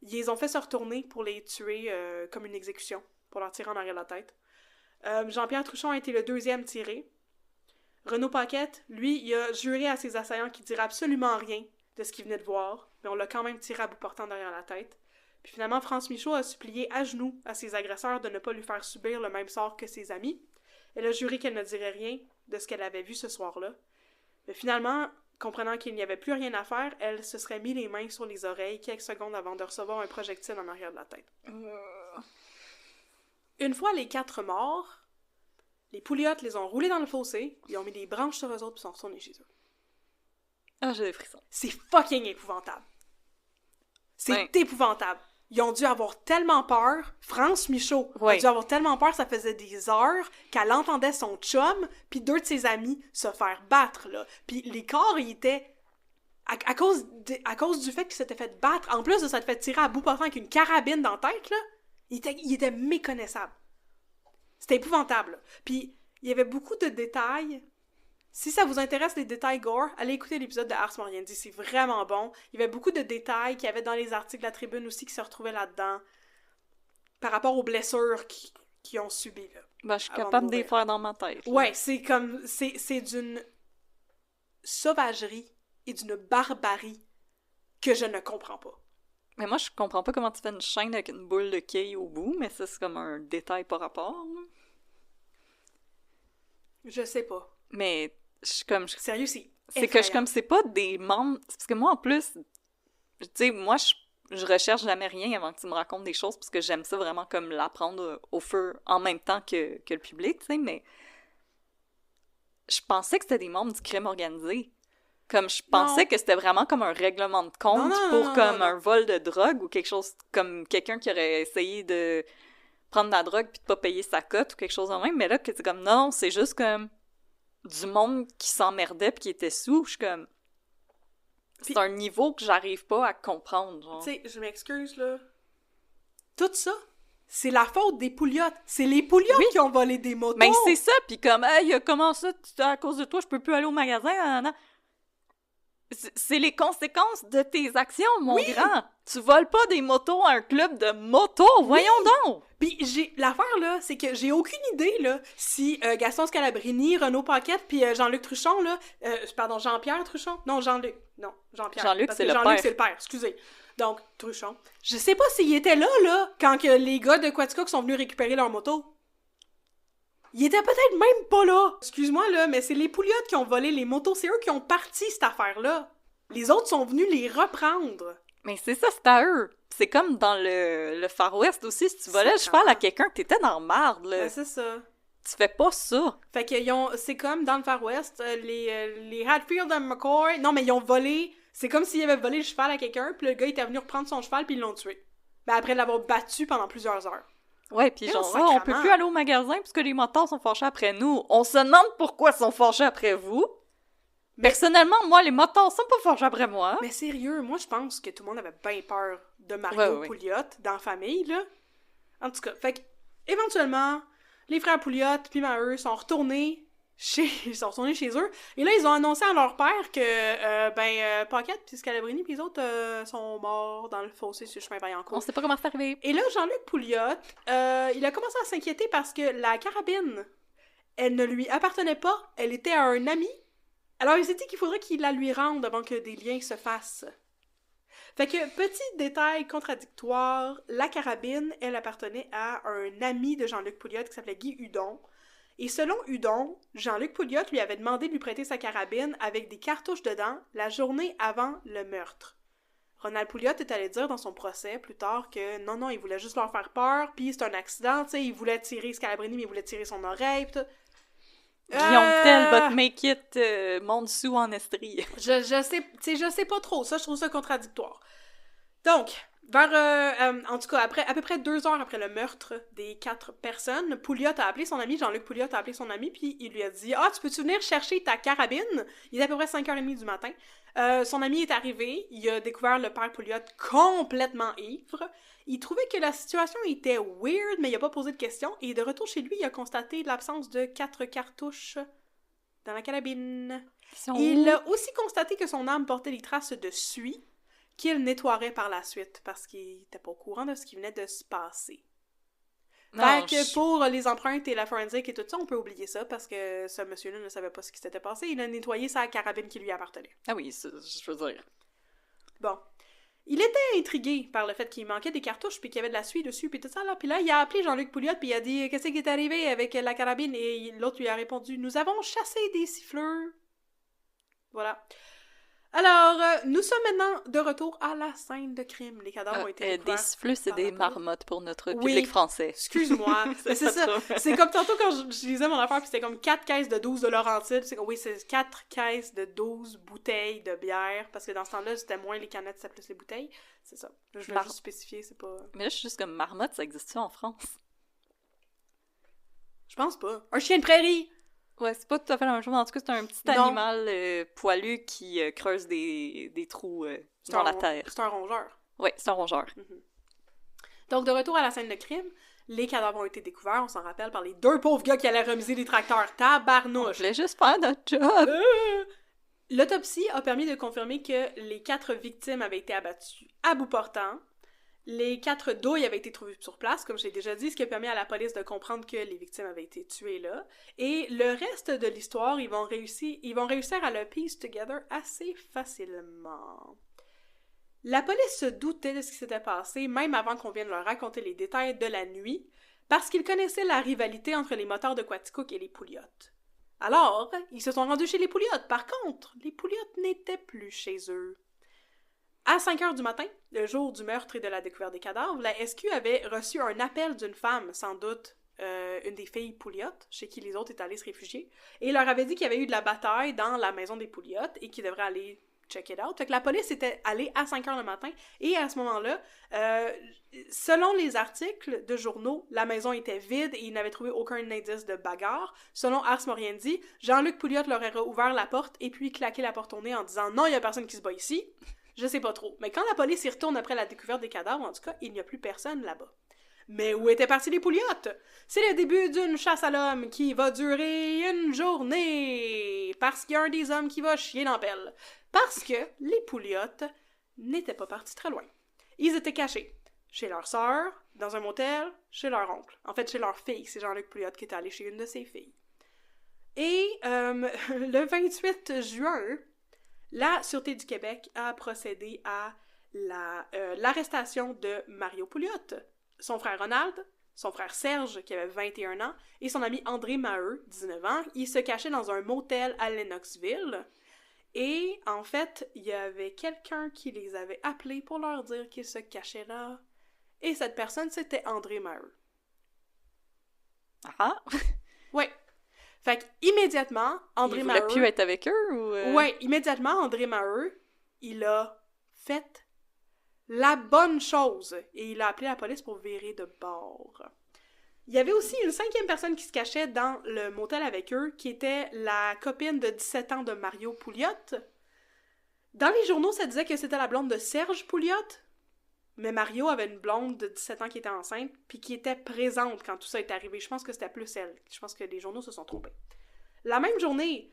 ils les ont fait se retourner pour les tuer comme une exécution, pour leur tirer en arrière de la tête. Jean-Pierre Truchon a été le 2e tiré. Renaud Paquette, lui, il a juré à ses assaillants qu'il dirait absolument rien de ce qu'il venait de voir, mais on l'a quand même tiré à bout portant derrière la tête. Puis finalement, France Michaud a supplié à genoux à ses agresseurs de ne pas lui faire subir le même sort que ses amis. Elle a juré qu'elle ne dirait rien de ce qu'elle avait vu ce soir-là. Mais finalement, comprenant qu'il n'y avait plus rien à faire, elle se serait mis les mains sur les oreilles quelques secondes avant de recevoir un projectile en arrière de la tête. Une fois les 4 morts, les Pouliot les ont roulés dans le fossé, ils ont mis des branches sur eux autres puis sont retournés chez eux. Ah, j'ai des frissons. C'est fucking épouvantable. C'est épouvantable. Ils ont dû avoir tellement peur. France Michaud a dû avoir tellement peur, ça faisait des heures qu'elle entendait son chum puis 2 de ses amis se faire battre, là. Puis les corps, ils étaient... À cause du fait qu'ils s'étaient fait battre, en plus de s'être fait tirer à bout portant avec une carabine dans la tête, là, ils étaient méconnaissables. C'était épouvantable, là. Puis il y avait beaucoup de détails. Si ça vous intéresse les détails gore, allez écouter l'épisode de Ars Moriendi, c'est vraiment bon. Il y avait beaucoup de détails qu'il y avait dans les articles de la Tribune aussi qui se retrouvaient là-dedans par rapport aux blessures qu'ils ont subies, là. Ben, je suis capable de les faire dans ma tête. Là. Ouais, c'est comme... C'est d'une sauvagerie et d'une barbarie que je ne comprends pas. Mais moi, je comprends pas comment tu fais une chaîne avec une boule de quilles au bout, mais ça, c'est comme un détail par rapport, là. Je sais pas. Mais... Sérieux, c'est que c'est pas des membres... Parce que moi, en plus, tu sais, moi, je recherche jamais rien avant que tu me racontes des choses, parce que j'aime ça vraiment comme l'apprendre au feu en même temps que le public, tu sais, mais je pensais que c'était des membres du crime organisé. Comme, je pensais que c'était vraiment comme un règlement de compte un vol de drogue ou quelque chose, comme quelqu'un qui aurait essayé de prendre de la drogue puis de pas payer sa cote ou quelque chose de même, mais là, que c'est comme, non, c'est juste comme du monde qui s'emmerdait pis qui était sous, je suis comme... C'est un niveau que j'arrive pas à comprendre, genre. Tu sais, je m'excuse, là. Tout ça, c'est la faute des Pouliot. C'est les Pouliot qui ont volé des motos. Mais c'est ça, pis comme, hey, comment ça, à cause de toi, je peux plus aller au magasin, C'est les conséquences de tes actions, mon grand. Tu voles pas des motos à un club de motos, voyons donc! Puis l'affaire, là, c'est que j'ai aucune idée, là, si Gaston Scalabrini, Renaud Paquette, puis Jean-Luc Truchon, là... pardon, Jean-Pierre Truchon? Non, Jean-Luc. Non, Jean-Pierre. Jean-Luc, c'est le père. Jean-Luc, c'est le père, excusez. Donc, Truchon. Je sais pas s'il était là, quand que les gars de Quaticook sont venus récupérer leur moto. Il était peut-être même pas là. Excuse-moi, là, mais c'est les Pouliottes qui ont volé les motos. C'est eux qui ont parti cette affaire-là. Les autres sont venus les reprendre. Mais c'est ça, c'est à eux. C'est comme dans le Far West aussi. Si tu volais le cheval à quelqu'un, t'étais dans le marde, là. Ben, c'est ça. Tu fais pas ça. Fait que c'est comme dans le Far West, les Hatfield et McCoy... Non, mais ils ont volé... C'est comme s'ils avaient volé le cheval à quelqu'un, puis le gars était venu reprendre son cheval, puis ils l'ont tué. Ben, après l'avoir battu pendant plusieurs heures. Ouais, puis genre, on peut plus aller au magasin puisque les motards sont fâchés après nous. On se demande pourquoi ils sont fâchés après vous. Mais... Personnellement, moi, les motards sont pas fâchés après moi. Mais sérieux, moi, je pense que tout le monde avait bien peur de Mario Pouliot dans la famille, là. En tout cas, fait que, éventuellement, les frères Pouliot puis Maheu sont retournés chez eux. Et là, ils ont annoncé à leur père que, Paquette puis Scalabrini puis les autres sont morts dans le fossé sur le chemin Vaillancourt. On sait pas comment c'est arrivé. Et là, Jean-Luc Pouliot, il a commencé à s'inquiéter parce que la carabine, elle ne lui appartenait pas. Elle était à un ami. Alors, il s'est dit qu'il faudrait qu'il la lui rende avant que des liens se fassent. Fait que, petit détail contradictoire, la carabine, elle appartenait à un ami de Jean-Luc Pouliot qui s'appelait Guy Hudon. Et selon Hudon, Jean-Luc Pouliot lui avait demandé de lui prêter sa carabine avec des cartouches dedans la journée avant le meurtre. Ronald Pouliot est allé dire dans son procès plus tard que non, il voulait juste leur faire peur, puis c'est un accident, tu sais, il voulait tirer Scalabrini, mais il voulait tirer son oreille, pis tout. Guillaume Tell, but make it monde sous en estrie. Je sais pas trop, ça, je trouve ça contradictoire. Donc, en tout cas, à peu près 2 heures après le meurtre des 4 personnes, Pouliot a appelé son ami, Jean-Luc Pouliot a appelé son ami, puis il lui a dit « Ah, tu peux-tu venir chercher ta carabine? » Il est à peu près 5h30 du matin. Son ami est arrivé, il a découvert le père Pouliot complètement ivre. Il trouvait que la situation était weird, mais il a pas posé de questions, et de retour chez lui, il a constaté l'absence de 4 cartouches dans la carabine. Il a aussi constaté que son arme portait des traces de suie, qu'il nettoierait par la suite, parce qu'il était pas au courant de ce qui venait de se passer. Fait que pour les empreintes et la forensique et tout ça, on peut oublier ça, parce que ce monsieur-là ne savait pas ce qui s'était passé. Il a nettoyé sa carabine qui lui appartenait. Ah oui, je veux dire. Bon. Il était intrigué par le fait qu'il manquait des cartouches, puis qu'il y avait de la suie dessus, puis tout ça, là. Puis là, il a appelé Jean-Luc Pouliot, puis il a dit « Qu'est-ce qui est arrivé avec la carabine? » Et l'autre lui a répondu « Nous avons chassé des siffleurs. » Voilà. Alors, nous sommes maintenant de retour à la scène de crime. Les cadavres ont été découverts. Des siffleux, c'est des marmottes pour notre public français. Excuse-moi. C'est ça. C'est comme tantôt quand je lisais mon affaire, puis c'était comme 4 caisses de 12 de Laurentides. C'est 4 caisses de 12 bouteilles de bière, parce que dans ce temps-là, c'était moins les canettes, c'était plus les bouteilles. C'est ça. Je voulais juste spécifier, c'est pas... Mais là, je suis juste comme marmotte, ça existe-tu en France? Je pense pas. Un chien de prairie! Ouais, c'est pas tout à fait la même chose. En tout cas, c'est un petit animal poilu qui creuse des trous dans la terre. C'est un rongeur. Ouais, c'est un rongeur. Mm-hmm. Donc, de retour à la scène de crime, les cadavres ont été découverts, on s'en rappelle, par les 2 pauvres gars qui allaient remiser les tracteurs. Tabarnouche! On voulait juste faire notre job! L'autopsie a permis de confirmer que les 4 victimes avaient été abattues à bout portant. Les 4 douilles avaient été trouvées sur place, comme j'ai déjà dit, ce qui a permis à la police de comprendre que les victimes avaient été tuées là. Et le reste de l'histoire, ils vont réussir à le piece together assez facilement. La police se doutait de ce qui s'était passé, même avant qu'on vienne leur raconter les détails de la nuit, parce qu'ils connaissaient la rivalité entre les motards de Quaticook et les Pouliot. Alors, ils se sont rendus chez les Pouliot. Par contre, les Pouliot n'étaient plus chez eux. À 5h du matin, le jour du meurtre et de la découverte des cadavres, la SQ avait reçu un appel d'une femme, sans doute une des filles Pouliot, chez qui les autres étaient allés se réfugier, et leur avait dit qu'il y avait eu de la bataille dans la maison des Pouliot et qu'ils devraient aller check it out. Fait que la police était allée à 5h le matin, et à ce moment-là, selon les articles de journaux, la maison était vide et ils n'avaient trouvé aucun indice de bagarre. Selon Ars Moriendi, Jean-Luc Pouliot leur aurait ouvert la porte et puis claqué la porte au nez en disant « Non, il y a personne qui se bat ici ». Je sais pas trop. Mais quand la police y retourne après la découverte des cadavres, en tout cas, il n'y a plus personne là-bas. Mais où étaient partis les Pouliot? C'est le début d'une chasse à l'homme qui va durer une journée. Parce qu'il y a un des hommes qui va chier dans la pelle. Parce que les Pouliot n'étaient pas partis très loin. Ils étaient cachés. Chez leur sœur, dans un motel, chez leur oncle. En fait, chez leur fille. C'est Jean-Luc Pouliot qui était allé chez une de ses filles. Et le 28 juin... la Sûreté du Québec a procédé à l'arrestation de Mario Pouliot, son frère Ronald, son frère Serge, qui avait 21 ans, et son ami André Maheu, 19 ans. Ils se cachaient dans un motel à Lennoxville. Et, en fait, il y avait quelqu'un qui les avait appelés pour leur dire qu'ils se cachaient là. Et cette personne, c'était André Maheu. Ah! Ouais. Fait qu'immédiatement, André Maheu... Il voulait plus être avec eux, ou... Ouais, immédiatement, André Maheu, il a fait la bonne chose. Et il a appelé la police pour virer de bord. Il y avait aussi une 5e personne qui se cachait dans le motel avec eux, qui était la copine de 17 ans de Mario Pouliot. Dans les journaux, ça disait que c'était la blonde de Serge Pouliot, mais Mario avait une blonde de 17 ans qui était enceinte, puis qui était présente quand tout ça est arrivé. Je pense que c'était plus elle. Je pense que les journaux se sont trompés. La même journée,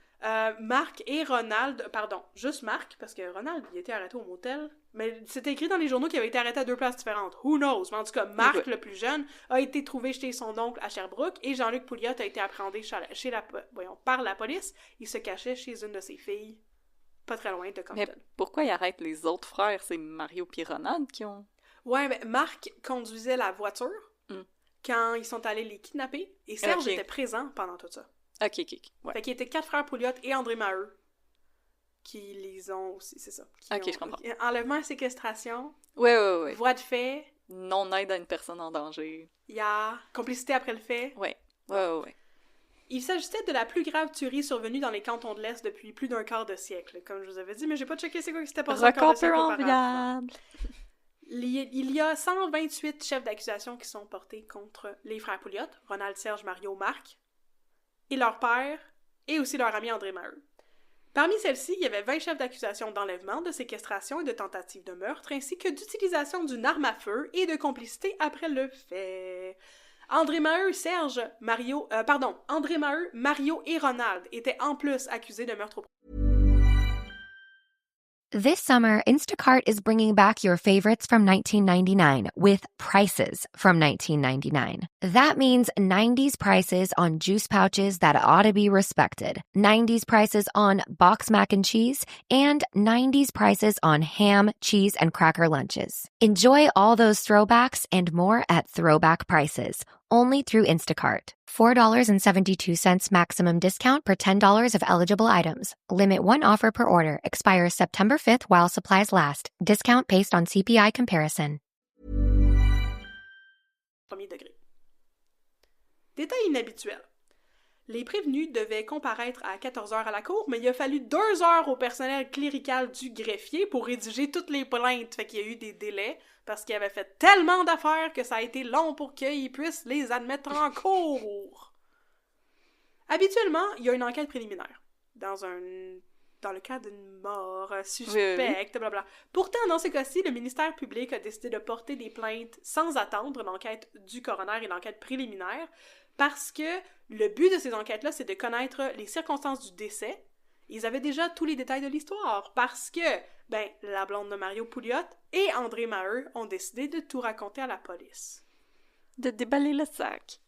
Marc et Ronald, pardon, juste Marc, parce que Ronald, il était arrêté au motel, mais c'était écrit dans les journaux qu'il avait été arrêté à 2 places différentes. Who knows? Mais en tout cas, Marc, le plus jeune, a été trouvé chez son oncle à Sherbrooke, et Jean-Luc Pouliot a été appréhendé par la police. Il se cachait chez une de ses filles, pas très loin de Compton. Mais pourquoi il arrête les autres frères? C'est Mario et Ronald qui ont... Ouais, mais Marc conduisait la voiture quand ils sont allés les kidnapper, et Serge était présent pendant tout ça. Ok. Ouais. Fait qu'il était 4 frères Pouliot et André Maheu qui les ont aussi, c'est ça. Je comprends. Enlèvement, séquestration. Ouais. Voie de fait. Non-aide à une personne en danger. Il y a complicité après le fait. Ouais. Il s'agissait de la plus grave tuerie survenue dans les cantons de l'Est depuis plus d'un quart de siècle. Comme je vous avais dit, mais j'ai pas checké c'est quoi qui s'était passé un quart de siècle auparavant. Il y a 128 chefs d'accusation qui sont portés contre les frères Pouliot, Ronald, Serge, Mario, Marc, et leur père, et aussi leur ami André Maheu. Parmi celles-ci, il y avait 20 chefs d'accusation d'enlèvement, de séquestration et de tentative de meurtre, ainsi que d'utilisation d'une arme à feu et de complicité après le fait. André Maheu, Mario et Ronald étaient en plus accusés de meurtre au... This summer, Instacart is bringing back your favorites from 1999 with prices from 1999. That means 90s prices on juice pouches that ought to be respected, 90s prices on box mac and cheese, and 90s prices on ham, cheese, and cracker lunches. Enjoy all those throwbacks and more at throwback prices, only through Instacart. $4.72 maximum discount per $10 of eligible items. Limit 1 offer per order. Expires September 5th while supplies last. Discount based on CPI comparison. Premier degré. Détail inhabituel. Les prévenus devaient comparaître à 14 heures à la cour, mais il a fallu 2 heures au personnel clérical du greffier pour rédiger toutes les plaintes. Fait qu'il y a eu des délais parce qu'il avait fait tellement d'affaires que ça a été long pour qu'ils puissent les admettre en cour. Habituellement, il y a une enquête préliminaire dans le cas d'une mort suspecte, blablabla. Pourtant, dans ce cas-ci, le ministère public a décidé de porter des plaintes sans attendre l'enquête du coroner et l'enquête préliminaire parce que le but de ces enquêtes-là, c'est de connaître les circonstances du décès. Ils avaient déjà tous les détails de l'histoire parce que, la blonde de Mario Pouliot et André Maheu ont décidé de tout raconter à la police. De déballer le sac.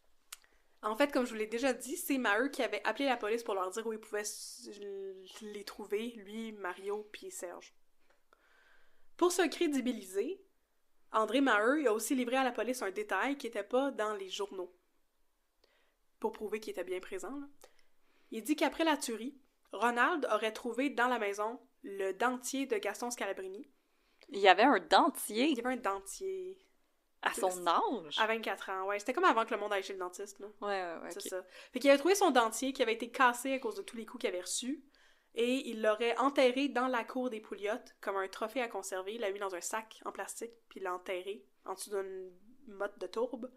En fait, comme je vous l'ai déjà dit, c'est Maheu qui avait appelé la police pour leur dire où ils pouvaient les trouver, lui, Mario, puis Serge. Pour se crédibiliser, André Maheu a aussi livré à la police un détail qui n'était pas dans les journaux. Pour prouver qu'il était bien présent, là. Il dit qu'après la tuerie, Ronald aurait trouvé dans la maison le dentier de Gaston Scalabrini. Il y avait un dentier? Il y avait un dentier. À son âge? À 24 ans, ouais. C'était comme avant que le monde aille chez le dentiste, là. Ouais, c'est ça. Fait qu'il avait trouvé son dentier qui avait été cassé à cause de tous les coups qu'il avait reçus, et il l'aurait enterré dans la cour des Pouliot comme un trophée à conserver. Il l'a mis dans un sac en plastique, puis il l'a enterré en dessous d'une motte de tourbe.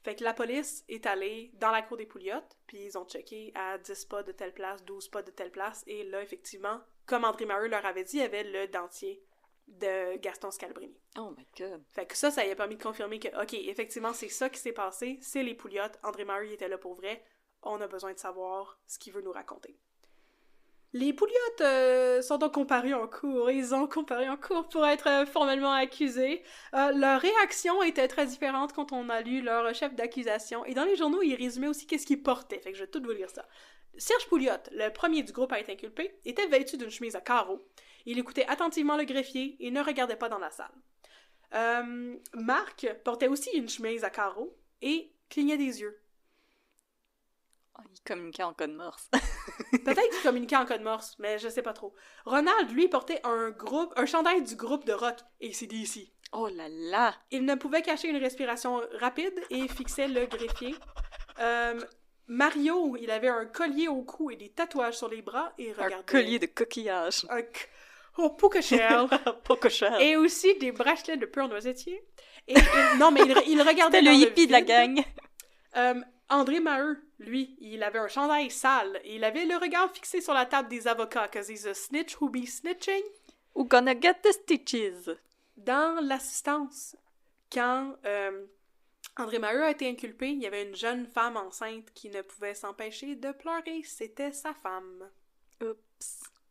Fait que la police est allée dans la cour des Pouliot, puis ils ont checké à 10 pas de telle place, 12 pas de telle place, et là, effectivement, comme André Maheu leur avait dit, il y avait le dentier de Gaston Scalabrini. Oh my God! Fait que ça y a permis de confirmer que, OK, effectivement, c'est ça qui s'est passé, c'est les Pouliot, André Maheu, il était là pour vrai, on a besoin de savoir ce qu'il veut nous raconter. Les Pouliot sont donc comparus en cour. Ils ont comparé en cour pour être formellement accusés. Leur réaction était très différente quand on a lu leur chef d'accusation. Et dans les journaux, ils résumaient aussi qu'est-ce qu'ils portaient. Fait que je vais tout vous lire ça. Serge Pouliot, le premier du groupe à être inculpé, était vêtu d'une chemise à carreaux. Il écoutait attentivement le greffier et ne regardait pas dans la salle. Marc portait aussi une chemise à carreaux et clignait des yeux. Oh, il communiquait en code morse. Peut-être qu'il communiquait en code morse, mais je sais pas trop. Ronald, lui, portait un chandail du groupe de rock AC/DC. Oh là là! Il ne pouvait cacher une respiration rapide et fixait le greffier. Mario, il avait un collier au cou et des tatouages sur les bras et regardait... Un collier de coquillage. Oh, puka shell. Puka shell. Et aussi des bracelets de beurre noisetier. Non, mais il regardait c'était le hippie de la gang. André Maheu, lui, il avait un chandail sale et il avait le regard fixé sur la table des avocats, cause he's a snitch who be snitching. Who gonna get the stitches? Dans l'assistance, quand André Maheu a été inculpé, il y avait une jeune femme enceinte qui ne pouvait s'empêcher de pleurer. C'était sa femme.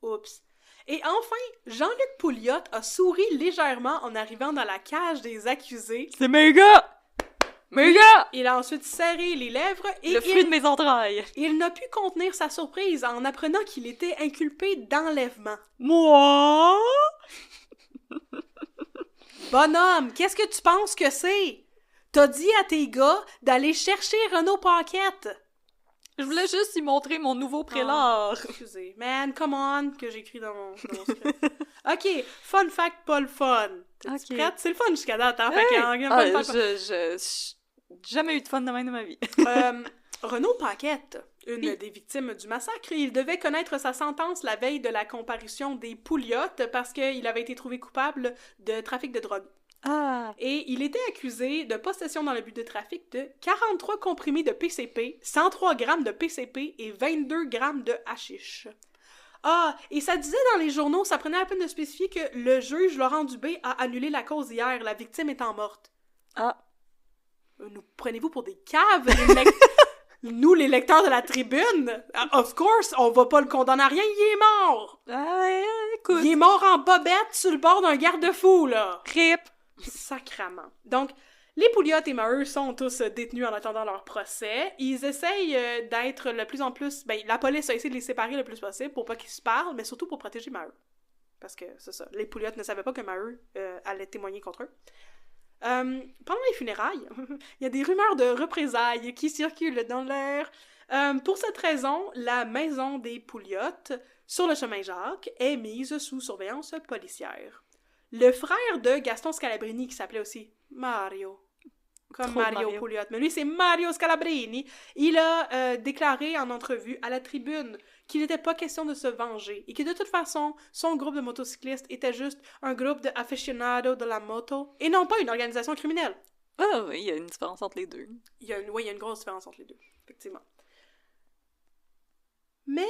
Oups. Et enfin, Jean-Luc Pouliot a souri légèrement en arrivant dans la cage des accusés. C'est méga! Méga! Il a ensuite serré les lèvres et... Le fruit de mes entrailles! Il n'a pu contenir sa surprise en apprenant qu'il était inculpé d'enlèvement. Moi? Bonhomme, qu'est-ce que tu penses que c'est? T'as dit à tes gars d'aller chercher Renaud Paquette. Je voulais juste y montrer mon nouveau prélard. Excusez. Man, come on, que j'écris dans mon script. OK, fun fact, pas le fun. T'es prête? C'est le fun jusqu'à date, hein? Hey! J'ai jamais eu de fun de même de ma vie. Renaud Paquette, une des victimes du massacre, il devait connaître sa sentence la veille de la comparution des Pouliot parce qu'il avait été trouvé coupable de trafic de drogue. Ah. Et il était accusé de possession dans le but de trafic de 43 comprimés de PCP, 103 grammes de PCP et 22 grammes de hashish. Ah, et ça disait dans les journaux, ça prenait la peine de spécifier que le juge Laurent Dubé a annulé la cause hier, la victime étant morte. Ah. Nous prenez-vous pour des caves, nous, les lecteurs de la tribune? Of course, on va pas le condamner à rien, il est mort! Écoute. Il est mort en bobette sur le bord d'un garde-fou, là! Rip! Sacrement. Donc, les Pouliot et Maheu sont tous détenus en attendant leur procès. Ils essayent d'être le plus en plus... Ben, la police a essayé de les séparer le plus possible pour pas qu'ils se parlent, mais surtout pour protéger Maheu. Parce que, c'est ça, les Pouliot ne savaient pas que Maheu allait témoigner contre eux. Pendant les funérailles, il y a des rumeurs de représailles qui circulent dans l'air. Pour cette raison, la maison des Pouliot, sur le chemin Jacques, est mise sous surveillance policière. Le frère de Gaston Scalabrini, qui s'appelait aussi Mario, comme Mario Pouliot, mais lui c'est Mario Scalabrini, il a déclaré en entrevue à la tribune qu'il n'était pas question de se venger et que de toute façon, son groupe de motocyclistes était juste un groupe de aficionados de la moto et non pas une organisation criminelle. Ah oui, il y a une différence entre les deux. Il y a une grosse différence entre les deux, effectivement. Mais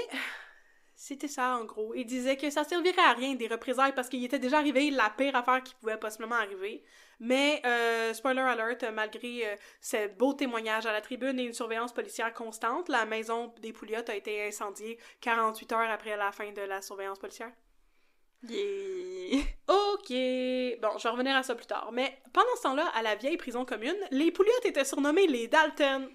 c'était ça, en gros. Il disait que ça servirait à rien des représailles parce qu'il était déjà arrivé la pire affaire qui pouvait possiblement arriver. Mais, spoiler alert, malgré ces beaux témoignages à la tribune et une surveillance policière constante, la maison des Pouliot a été incendiée 48 heures après la fin de la surveillance policière. Yeah. OK. Bon, je vais revenir à ça plus tard. Mais pendant ce temps-là, à la vieille prison commune, les Pouliot étaient surnommés les Dalton.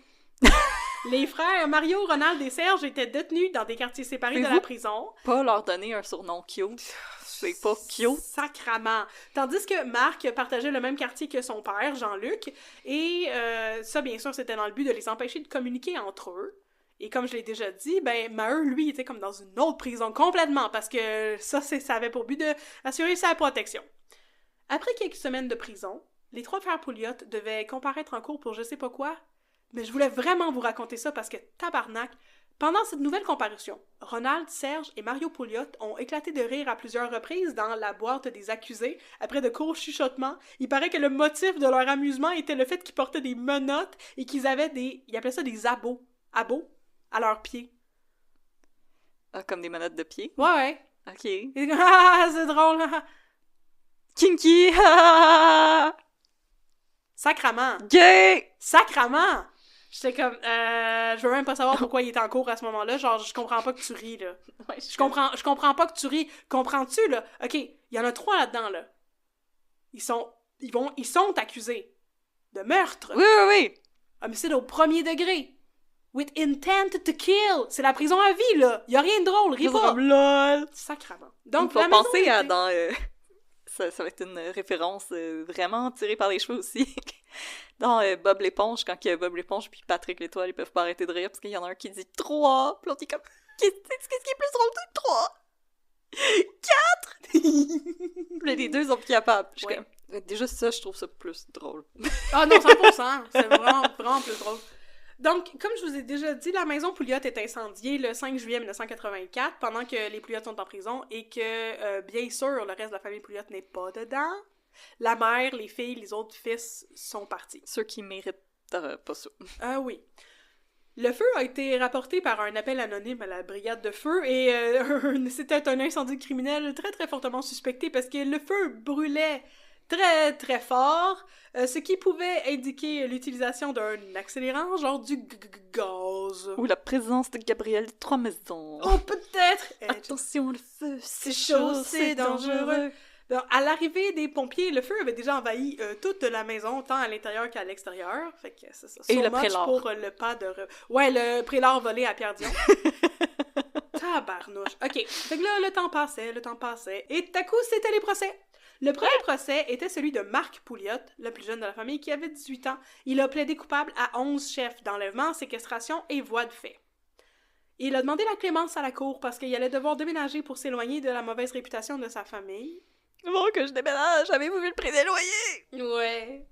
Les frères Mario, Ronald et Serge étaient détenus dans des quartiers séparés de la prison. Pas leur donner un surnom cute. C'est pas cute. Sacrament. Tandis que Marc partageait le même quartier que son père, Jean-Luc, et ça, bien sûr, c'était dans le but de les empêcher de communiquer entre eux. Et comme je l'ai déjà dit, ben, Maheu, lui, était comme dans une autre prison complètement, parce que ça avait pour but d'assurer sa protection. Après quelques semaines de prison, les trois frères Pouliot devaient comparaître en cours pour je sais pas quoi, mais je voulais vraiment vous raconter ça parce que, tabarnak, pendant cette nouvelle comparution, Ronald, Serge et Mario Pouliot ont éclaté de rire à plusieurs reprises dans la boîte des accusés. Après de courts chuchotements, il paraît que le motif de leur amusement était le fait qu'ils portaient des menottes et qu'ils avaient ils appelaient ça des abos à leurs pieds. Ah, comme des menottes de pied? Ouais. OK. Ah, c'est drôle! Kinky! Sacrament! Gay! Sacrament! J'étais comme, je veux même pas savoir pourquoi il était en cours à ce moment-là, genre, je comprends pas que tu ris, là. Ouais, je comprends pas que tu ris. Comprends-tu, là? OK, il y en a 3 là-dedans, là. Ils sont accusés de meurtre. Oui. Homicide au 1er degré. with intent to kill. C'est la prison à vie, là. Y a rien de drôle, ris pas. Lol. Sacrement. Donc, il faut penser à dans... Ça va être une référence vraiment tirée par les cheveux aussi. Dans Bob l'éponge, quand Bob l'éponge puis Patrick l'étoile, ils peuvent pas arrêter de rire parce qu'il y en a un qui dit 3. Puis l'autre, il est comme, qu'est-ce qui est plus drôle que 3? 4! Les deux sont plus capables. Ouais. Déjà ça, je trouve ça plus drôle. Ah non, 100%! C'est vraiment, vraiment plus drôle. Donc, comme je vous ai déjà dit, la maison Pouliot est incendiée le 5 juillet 1984, pendant que les Pouliot sont en prison, et que, bien sûr, le reste de la famille Pouliot n'est pas dedans. La mère, les filles, les autres fils sont partis. Ceux qui méritent pas ça. Ah oui. Le feu a été rapporté par un appel anonyme à la brigade de feu, et c'était un incendie criminel très très fortement suspecté, parce que le feu brûlait très très fort, ce qui pouvait indiquer l'utilisation d'un accélérant, genre du gaz. Ou la présence de Gabriel des Trois Maisons. Oh, peut-être! Attention, le feu, c'est chaud, c'est dangereux. Donc, à l'arrivée des pompiers, le feu avait déjà envahi toute la maison, tant à l'intérieur qu'à l'extérieur. Fait que c'est ça. Et le prélat. Pour le pas de... Ouais, le prélat volé à Pierre Dion. Tabarnouche. OK. Fait que là, le temps passait. Et tout à coup, c'était les procès. Le premier procès était celui de Marc Pouliot, le plus jeune de la famille, qui avait 18 ans. Il a plaidé coupable à 11 chefs d'enlèvement, séquestration et voies de fait. Il a demandé la clémence à la cour parce qu'il allait devoir déménager pour s'éloigner de la mauvaise réputation de sa famille. Bon, que je déménage, avez-vous vu le prix des loyers? Ouais.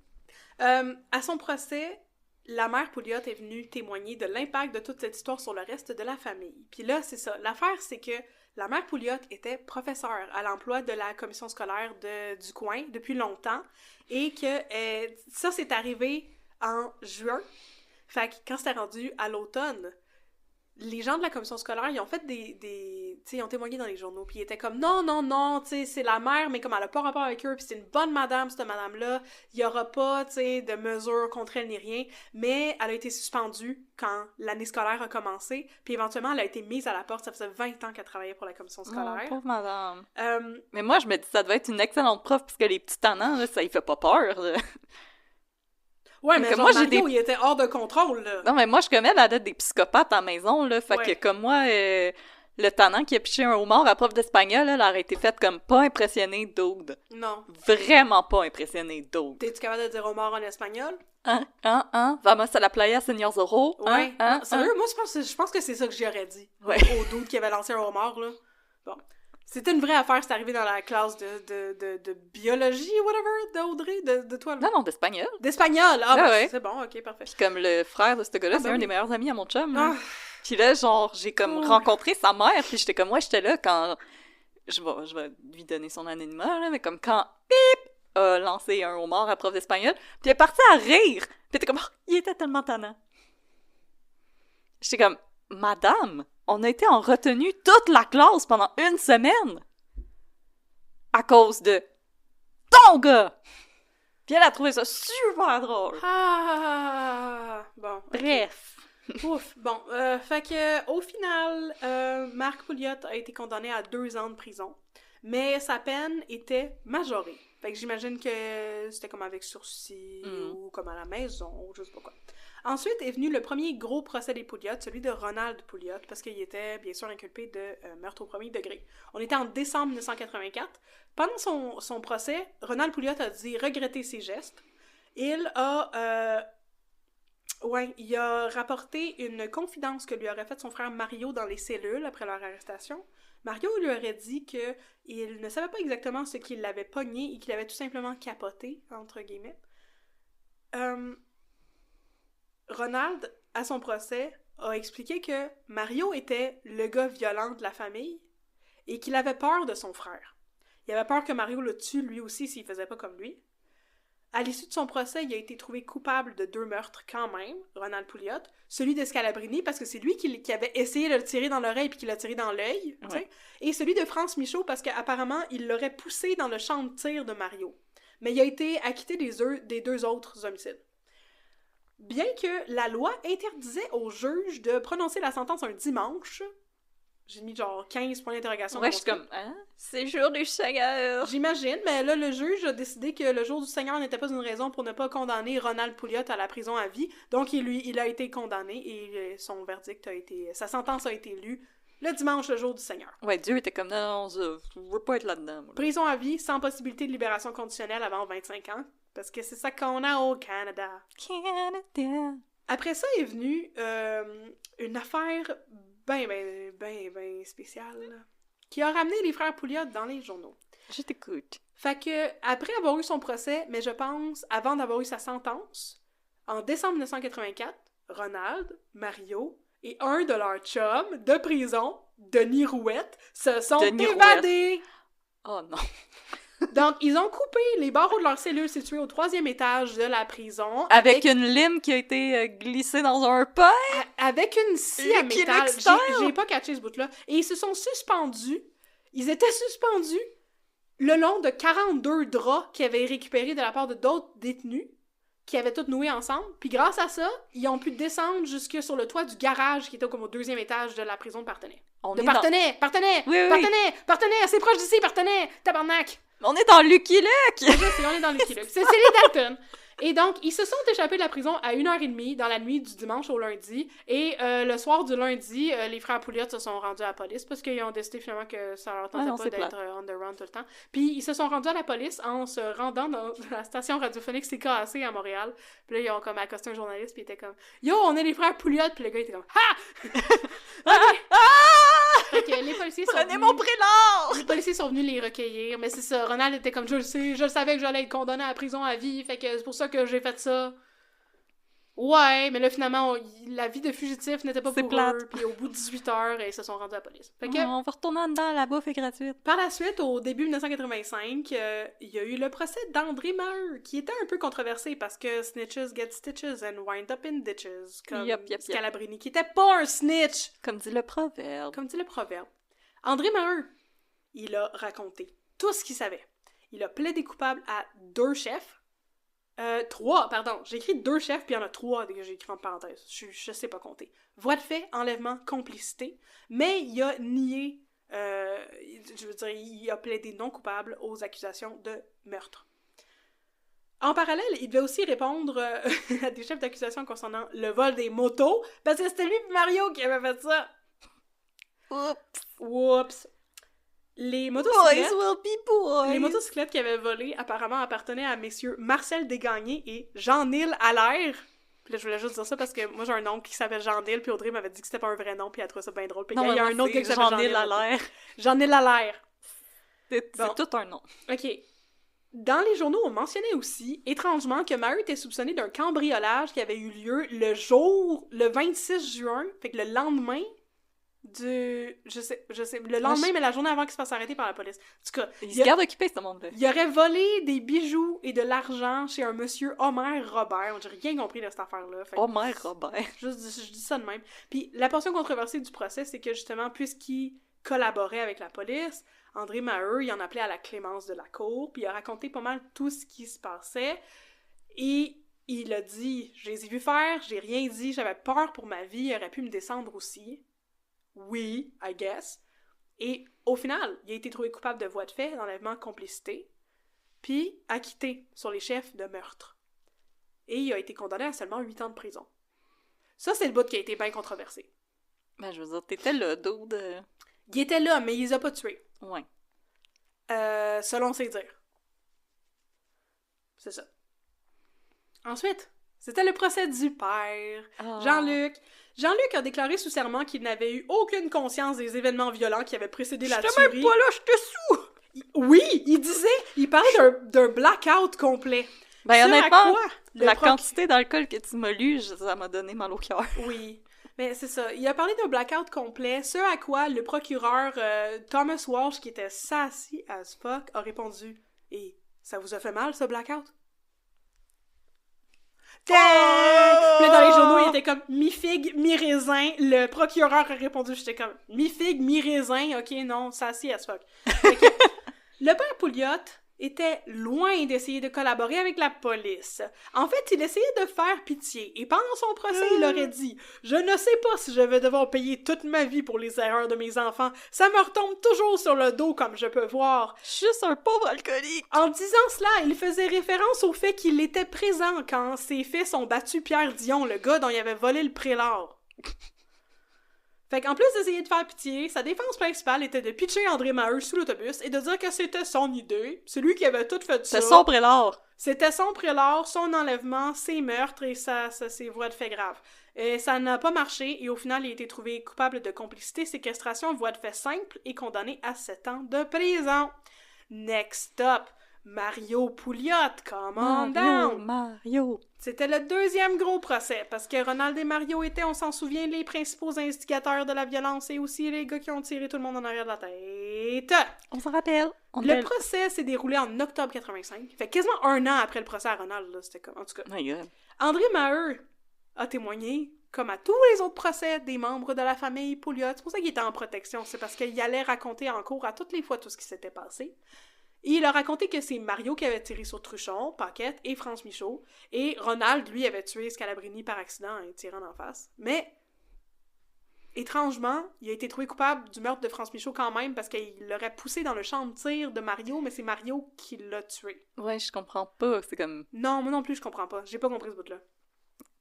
À son procès, la mère Pouliot est venue témoigner de l'impact de toute cette histoire sur le reste de la famille. Puis là, c'est ça. L'affaire, c'est que la mère Pouliot était professeure à l'emploi de la commission scolaire du coin depuis longtemps et que ça, c'est arrivé en juin. Fait que quand c'était rendu à l'automne, les gens de la commission scolaire, ils ont fait ils ont témoigné dans les journaux, puis ils étaient comme « Non, tu sais, c'est la mère, mais comme elle a pas rapport avec eux, puis c'est une bonne madame, cette madame-là, il y aura pas, tu sais, de mesures contre elle ni rien, mais elle a été suspendue quand l'année scolaire a commencé, puis éventuellement, elle a été mise à la porte, ça faisait 20 ans qu'elle travaillait pour la commission scolaire. Oh, pauvre madame. Mais moi, je me dis, ça devait être une excellente prof, parce que les petits tannants, là, ça y fait pas peur, là. Ouais, mais genre, moi, Mario, il était hors de contrôle, là. Non, mais moi, je connais la dette des psychopathes à la maison, là. Fait que, comme moi, le tannant qui a piché un homard à prof d'espagnol, là, elle aurait été faite comme pas impressionnée d'Aude. Non. Vraiment pas impressionnée d'Aude. T'es-tu capable de dire homard en espagnol? Vamos a la playa, señor Zorro. Ouais. Sérieux, moi, je pense que c'est ça que j'y aurais dit. Ouais. Au dude qui avait lancé un homard, là. Bon. C'était une vraie affaire, c'est arrivé dans la classe de biologie, whatever, d'Audrey, de toi, là. Non, d'espagnol. D'espagnol! Ah, ben, ouais. C'est bon, ok, parfait. Puis comme le frère de ce gars-là, c'est un des meilleurs amis à mon chum, là. Puis là, genre, j'ai comme rencontré sa mère, puis j'étais comme, j'étais là quand... Je vais lui donner son anonymat, là, mais comme quand Pip a lancé un homard à prof d'espagnol, puis elle est partie à rire. Puis t'es comme, il était tellement tannant. J'étais comme, madame, on a été en retenue toute la classe pendant 1 semaine à cause de ton gars. Puis elle a trouvé ça super drôle. Bon. Bref. Ouf. Bon, fait que au final, Marc Pouliot a été condamné à 2 ans de prison, mais sa peine était majorée. Fait que j'imagine que c'était comme avec sursis ou comme à la maison ou je sais pas quoi. Ensuite est venu le premier gros procès des Pouliot, celui de Ronald Pouliot, parce qu'il était bien sûr inculpé de meurtre au premier degré. On était en décembre 1984. Pendant son procès, Ronald Pouliot a dit regretter ses gestes. Il a rapporté une confidence que lui aurait faite son frère Mario dans les cellules après leur arrestation. Mario lui aurait dit qu'il ne savait pas exactement ce qu'il l'avait pogné et qu'il avait tout simplement capoté, entre guillemets. Ronald, à son procès, a expliqué que Mario était le gars violent de la famille et qu'il avait peur de son frère. Il avait peur que Mario le tue lui aussi s'il faisait pas comme lui. À l'issue de son procès, il a été trouvé coupable de 2 meurtres quand même, Ronald Pouliot. Celui de Scalabrini, parce que c'est lui qui avait essayé de le tirer dans l'oreille puis qui l'a tiré dans l'œil. Ouais. Et celui de France Michaud, parce qu'apparemment, il l'aurait poussé dans le champ de tir de Mario. Mais il a été acquitté des 2 autres homicides. Bien que la loi interdisait aux juges de prononcer la sentence un dimanche, J'ai mis genre 15 points d'interrogation. Ouais, je suis comme, hein? C'est jour du Seigneur! J'imagine, mais là, le juge a décidé que le jour du Seigneur n'était pas une raison pour ne pas condamner Ronald Pouliot à la prison à vie. Donc, il a été condamné et son verdict a été... Sa sentence a été lue le dimanche, le jour du Seigneur. Ouais, Dieu était comme, non, je veux pas être là-dedans. Moi. Prison à vie, sans possibilité de libération conditionnelle avant 25 ans. Parce que c'est ça qu'on a au Canada. Canada! Après ça est venue une affaire ben spéciale qui a ramené les frères Pouliot dans les journaux. Je t'écoute. Fait que, après avoir eu son procès, mais je pense, avant d'avoir eu sa sentence, en décembre 1984, Ronald, Mario et un de leurs chums de prison, Denis Rouette, se sont évadés! Oh non! Donc, ils ont coupé les barreaux de leur cellule située au 3e étage de la prison. Avec une lime qui a été glissée dans un pain? Avec une scie à métal. J'ai pas catché ce bout-là. Et ils se sont suspendus. Ils étaient suspendus le long de 42 draps qu'ils avaient récupérés de la part de d'autres détenus qui avaient tous noués ensemble. Puis grâce à ça, ils ont pu descendre jusque sur le toit du garage qui était comme au 2e étage de la prison de Parthenay. Parthenay, assez proche d'ici, Parthenay, tabarnak! On est dans Lucky Luke! On est dans Lucky Luke. C'est les Dalton. Et donc, ils se sont échappés de la prison à 1h30 dans la nuit du dimanche au lundi. Et le soir du lundi, les frères Pouliot se sont rendus à la police parce qu'ils ont décidé finalement que ça leur tentait pas d'être on the run tout le temps. Puis ils se sont rendus à la police en se rendant dans la station radiophonique CKAC à Montréal. Puis là, ils ont comme accosté un journaliste puis ils étaient comme « Yo, on est les frères Pouliot! » Puis le gars était comme « Ha! » Fait que les policiers sont venus... mon prélat! Les policiers sont venus les recueillir, mais c'est ça. Ronald était comme, je le savais que j'allais être condamné à la prison à vie, fait que c'est pour ça que j'ai fait ça. Ouais, mais là, finalement, la vie de fugitif n'était pas pour eux, puis au bout de 18 heures, ils se sont rendus à la police. Fait que, on va retourner en dedans, la bouffe est gratuite. Par la suite, au début 1985, il y a eu le procès d'André Maheu, qui était un peu controversé parce que snitches get stitches and wind up in ditches, comme Scalabrini, qui était pas un snitch! Comme dit le proverbe. André Maheu, il a raconté tout ce qu'il savait. Il a plaidé coupable à 2 chefs. 3, pardon. J'ai écrit 2 chefs, puis il y en a 3 que j'ai écrit en parenthèse. Je sais pas compter. Voie de fait, enlèvement, complicité. Mais il a nié, il a plaidé non coupable aux accusations de meurtre. En parallèle, il devait aussi répondre à des chefs d'accusation concernant le vol des motos, parce que c'était lui et Mario qui avait fait ça. Oups. Les motocyclettes, boys will be boys. Les motocyclettes qui avaient volé apparemment appartenaient à messieurs Marcel Desgagnés et Jean-Nil Allaire. Puis là, je voulais juste dire ça parce que moi, j'ai un oncle qui s'appelle Jean-Nil, puis Audrey m'avait dit que c'était pas un vrai nom, puis elle trouvait ça bien drôle. Puis il y a un autre gars qui s'appelle Jean-Nil Allaire. Jean-Nil Allaire. C'est tout un nom. OK. Dans les journaux, on mentionnait aussi, étrangement, que Maheu était soupçonné d'un cambriolage qui avait eu lieu le 26 juin, fait que le lendemain le lendemain, mais la journée avant qu'il se fasse arrêter par la police. En tout cas, il se garde occupé, ce monde-là. Il aurait volé des bijoux et de l'argent chez un monsieur Homer Robert. On dirait rien compris de cette affaire-là. Homer Robert. Je dis ça de même. Puis la portion controversée du procès, c'est que justement, puisqu'il collaborait avec la police, André Maheu, il en appelait à la clémence de la cour, puis il a raconté pas mal tout ce qui se passait. Et il a dit, je les ai vus faire, j'ai rien dit, j'avais peur pour ma vie, il aurait pu me descendre aussi. Oui, I guess. Et au final, il a été trouvé coupable de voie de fait, d'enlèvement, complicité, puis acquitté sur les chefs de meurtre. Et il a été condamné à seulement 8 ans de prison. Ça, c'est le bout qui a été bien controversé. Ben, je veux dire, t'étais là, dude. Il était là, mais il les a pas tués. Ouais. Selon ses dires. C'est ça. Ensuite, c'était le procès du père, Jean-Luc. Jean-Luc a déclaré sous serment qu'il n'avait eu aucune conscience des événements violents qui avaient précédé la tuerie. J'étais même pas là, j'étais sous! Oui, il parlait d'un blackout complet. Ben honnêtement, la quantité d'alcool que tu m'as lu, ça m'a donné mal au cœur. Oui, mais c'est ça. Il a parlé d'un blackout complet, ce à quoi le procureur Thomas Walsh, qui était sassy as fuck, a répondu « Et ça vous a fait mal, ce blackout? » Puis dans les journaux, il était comme mi-figue, mi-raisin. Le procureur a répondu, j'étais comme mi-figue, mi-raisin. Ok, non, sassy as fuck. Le père Pouliot était loin d'essayer de collaborer avec la police. En fait, il essayait de faire pitié, et pendant son procès, il aurait dit « Je ne sais pas si je vais devoir payer toute ma vie pour les erreurs de mes enfants. Ça me retombe toujours sur le dos, comme je peux voir. » Je suis juste un pauvre alcoolique! En disant cela, il faisait référence au fait qu'il était présent quand ses fils ont battu Pierre Dion, le gars dont il avait volé le prélat. Fait qu'en plus d'essayer de faire pitié, sa défense principale était de pitcher André Maheu sous l'autobus et de dire que c'était son idée. C'est lui qui avait tout fait ça. C'est son prélat. C'était son prélat, son enlèvement, ses meurtres et ses voies de fait graves. Et ça n'a pas marché et au final, il a été trouvé coupable de complicité, séquestration, voie de fait simple et condamné à 7 ans de prison. Next up, Mario Pouliot, come on down! Mario! C'était le deuxième gros procès, parce que Ronald et Mario étaient, on s'en souvient, les principaux instigateurs de la violence et aussi les gars qui ont tiré tout le monde en arrière de la tête. On s'en rappelle. Le procès s'est déroulé en octobre 85. Fait quasiment 1 an après le procès à Ronald, là, c'était comme, en tout cas. My God. André Maheu a témoigné, comme à tous les autres procès des membres de la famille Pouliot. C'est pour ça qu'il était en protection, c'est parce qu'il allait raconter en cours à toutes les fois tout ce qui s'était passé. Et il a raconté que c'est Mario qui avait tiré sur Truchon, Paquette et France Michaud, et Ronald, lui, avait tué Scalabrini par accident en tirant en face. Mais, étrangement, il a été trouvé coupable du meurtre de France Michaud quand même, parce qu'il l'aurait poussé dans le champ de tir de Mario, mais c'est Mario qui l'a tué. Ouais, je comprends pas, c'est comme... Non, moi non plus, je comprends pas. J'ai pas compris ce bout-là.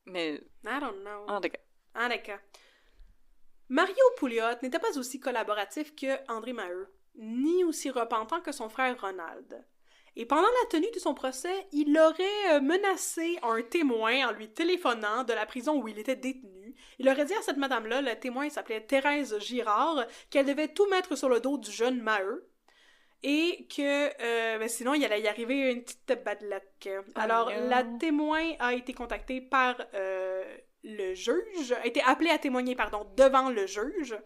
Mais... I don't know. Ah, d'accord. Ah, d'accord. Mario Pouliot n'était pas aussi collaboratif que André Maheu, ni aussi repentant que son frère Ronald. Et pendant la tenue de son procès, il aurait menacé un témoin en lui téléphonant de la prison où il était détenu. Il aurait dit à cette madame-là, le témoin s'appelait Thérèse Girard, qu'elle devait tout mettre sur le dos du jeune Maheu, et que sinon il allait y arriver une petite bad luck. Alors, la témoin a été contactée par le juge, a été appelée à témoigner, devant le juge,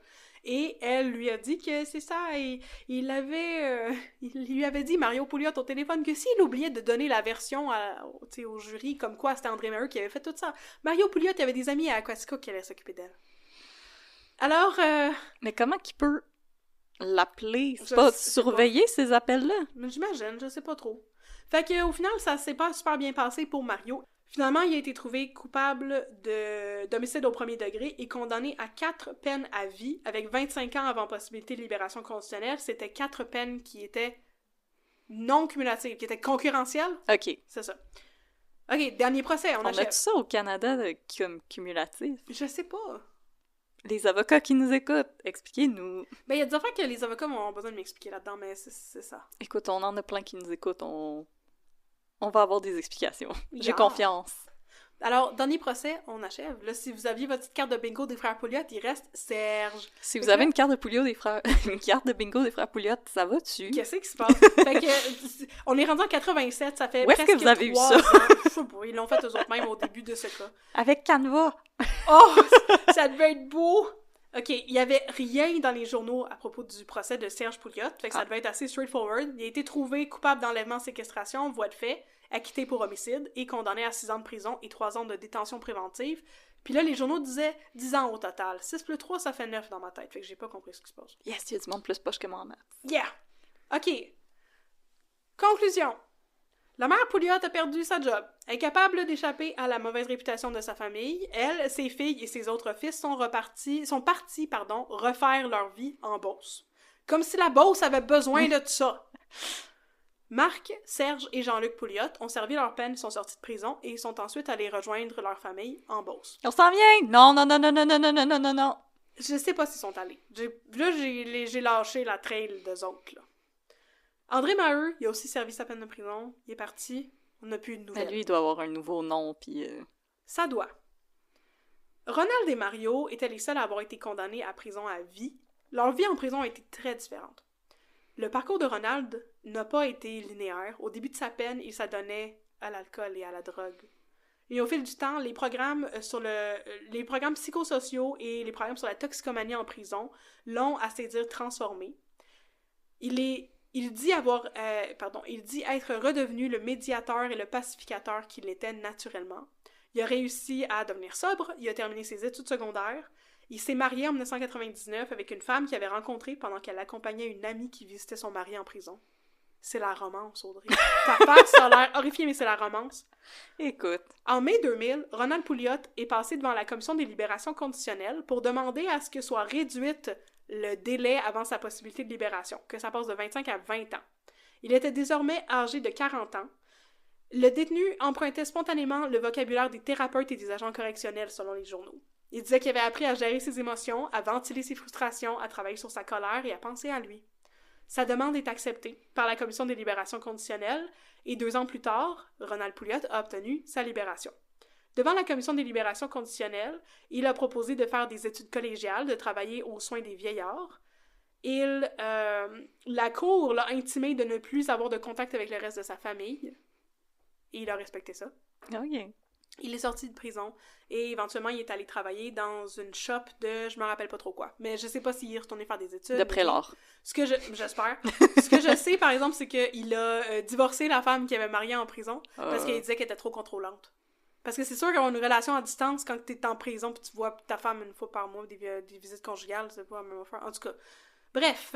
et elle lui a dit que c'est ça, et il lui avait dit, Mario Pouliot, au téléphone, que s'il oubliait de donner la version au jury, comme quoi c'était André Maheu qui avait fait tout ça, Mario Pouliot, il avait des amis à Aquatica qui allaient s'occuper d'elle. Alors... Mais comment qu'il peut l'appeler? C'est pas surveiller ces appels-là? J'imagine, je sais pas trop. Fait qu'au final, ça s'est pas super bien passé pour Mario. Finalement, il a été trouvé coupable d'homicide au premier degré et condamné à 4 peines à vie, avec 25 ans avant possibilité de libération conditionnelle. C'était 4 peines qui étaient non cumulatives, qui étaient concurrentielles. OK. C'est ça. OK, dernier procès, on achève. On a tout ça au Canada comme cumulatif? Je sais pas. Les avocats qui nous écoutent, expliquez-nous. Ben, il y a des affaires que les avocats ont besoin de m'expliquer là-dedans, mais c'est ça. Écoute, on en a plein qui nous écoutent, on va avoir des explications. J'ai confiance. Alors, dernier procès, on achève. Là, si vous aviez votre petite carte de bingo des frères Pouliot, il reste Serge. Si vous avez une carte de bingo des frères Pouliot, ça va dessus? Qu'est-ce qui se passe? Fait que, on est rendu en 87, ça fait presque 3 ans. Où est-ce que vous avez eu ça? Je sais pas, ils l'ont fait eux autres même au début de ce cas. Avec Canva! Oh! Ça devait être beau! OK, il y avait rien dans les journaux à propos du procès de Serge Pouliot, fait que ça devait être assez straightforward. Il a été trouvé coupable d'enlèvement, séquestration, voie de fait, acquitté pour homicide et condamné à 6 ans de prison et 3 ans de détention préventive. Puis là, les journaux disaient 10 ans au total. 6 plus 3, ça fait 9 dans ma tête, fait que j'ai pas compris ce qui se passe. Yes, il y a du monde plus poche que moi en maths. Yeah! OK. Conclusion. La mère Pouliot a perdu sa job. Elle est capable d'échapper à la mauvaise réputation de sa famille. Elle, ses filles et ses autres fils sont partis, refaire leur vie en Beauce. Comme si la Beauce avait besoin de tout ça. Marc, Serge et Jean-Luc Pouliot ont servi leur peine, sont sortis de prison et sont ensuite allés rejoindre leur famille en Beauce. On s'en vient! Non. Je sais pas s'ils sont allés. J'ai lâché la trail d'eux autres, là. André Maheu, il a aussi servi sa peine de prison. Il est parti. On n'a plus de nouvelles. Lui, il doit avoir un nouveau nom, puis... Ça doit. Ronald et Mario étaient les seuls à avoir été condamnés à prison à vie. Leur vie en prison a été très différente. Le parcours de Ronald n'a pas été linéaire. Au début de sa peine, il s'adonnait à l'alcool et à la drogue. Et au fil du temps, les programmes psychosociaux et les programmes sur la toxicomanie en prison l'ont, à ses dires, transformé. Il dit être redevenu le médiateur et le pacificateur qu'il était naturellement. Il a réussi à devenir sobre, il a terminé ses études secondaires, il s'est marié en 1999 avec une femme qu'il avait rencontrée pendant qu'elle accompagnait une amie qui visitait son mari en prison. C'est la romance, Audrey. Ta face a l'air horrifiée, mais c'est la romance. Écoute. En mai 2000, Ronald Pouliot est passé devant la Commission des libérations conditionnelles pour demander à ce que soit réduite le délai avant sa possibilité de libération, que ça passe de 25 à 20 ans. Il était désormais âgé de 40 ans. Le détenu empruntait spontanément le vocabulaire des thérapeutes et des agents correctionnels, selon les journaux. Il disait qu'il avait appris à gérer ses émotions, à ventiler ses frustrations, à travailler sur sa colère et à penser à lui. Sa demande est acceptée par la Commission des libérations conditionnelles et 2 ans plus tard, Ronald Pouliot a obtenu sa libération. Devant la Commission des libérations conditionnelles, il a proposé de faire des études collégiales, de travailler aux soins des vieillards. La Cour l'a intimé de ne plus avoir de contact avec le reste de sa famille. Et il a respecté ça. OK. Il est sorti de prison et éventuellement il est allé travailler dans une shop de je me rappelle pas trop quoi. Mais je sais pas s'il est retourné faire des études. De prélat. J'espère. Ce que je sais par exemple, c'est qu'il a divorcé la femme qu'il avait mariée en prison parce qu'il disait qu'elle était trop contrôlante. Parce que c'est sûr qu'avoir une relation à distance quand t'es en prison pis tu vois ta femme une fois par mois, des visites conjugales, c'est pas la même affaire. En tout cas, bref,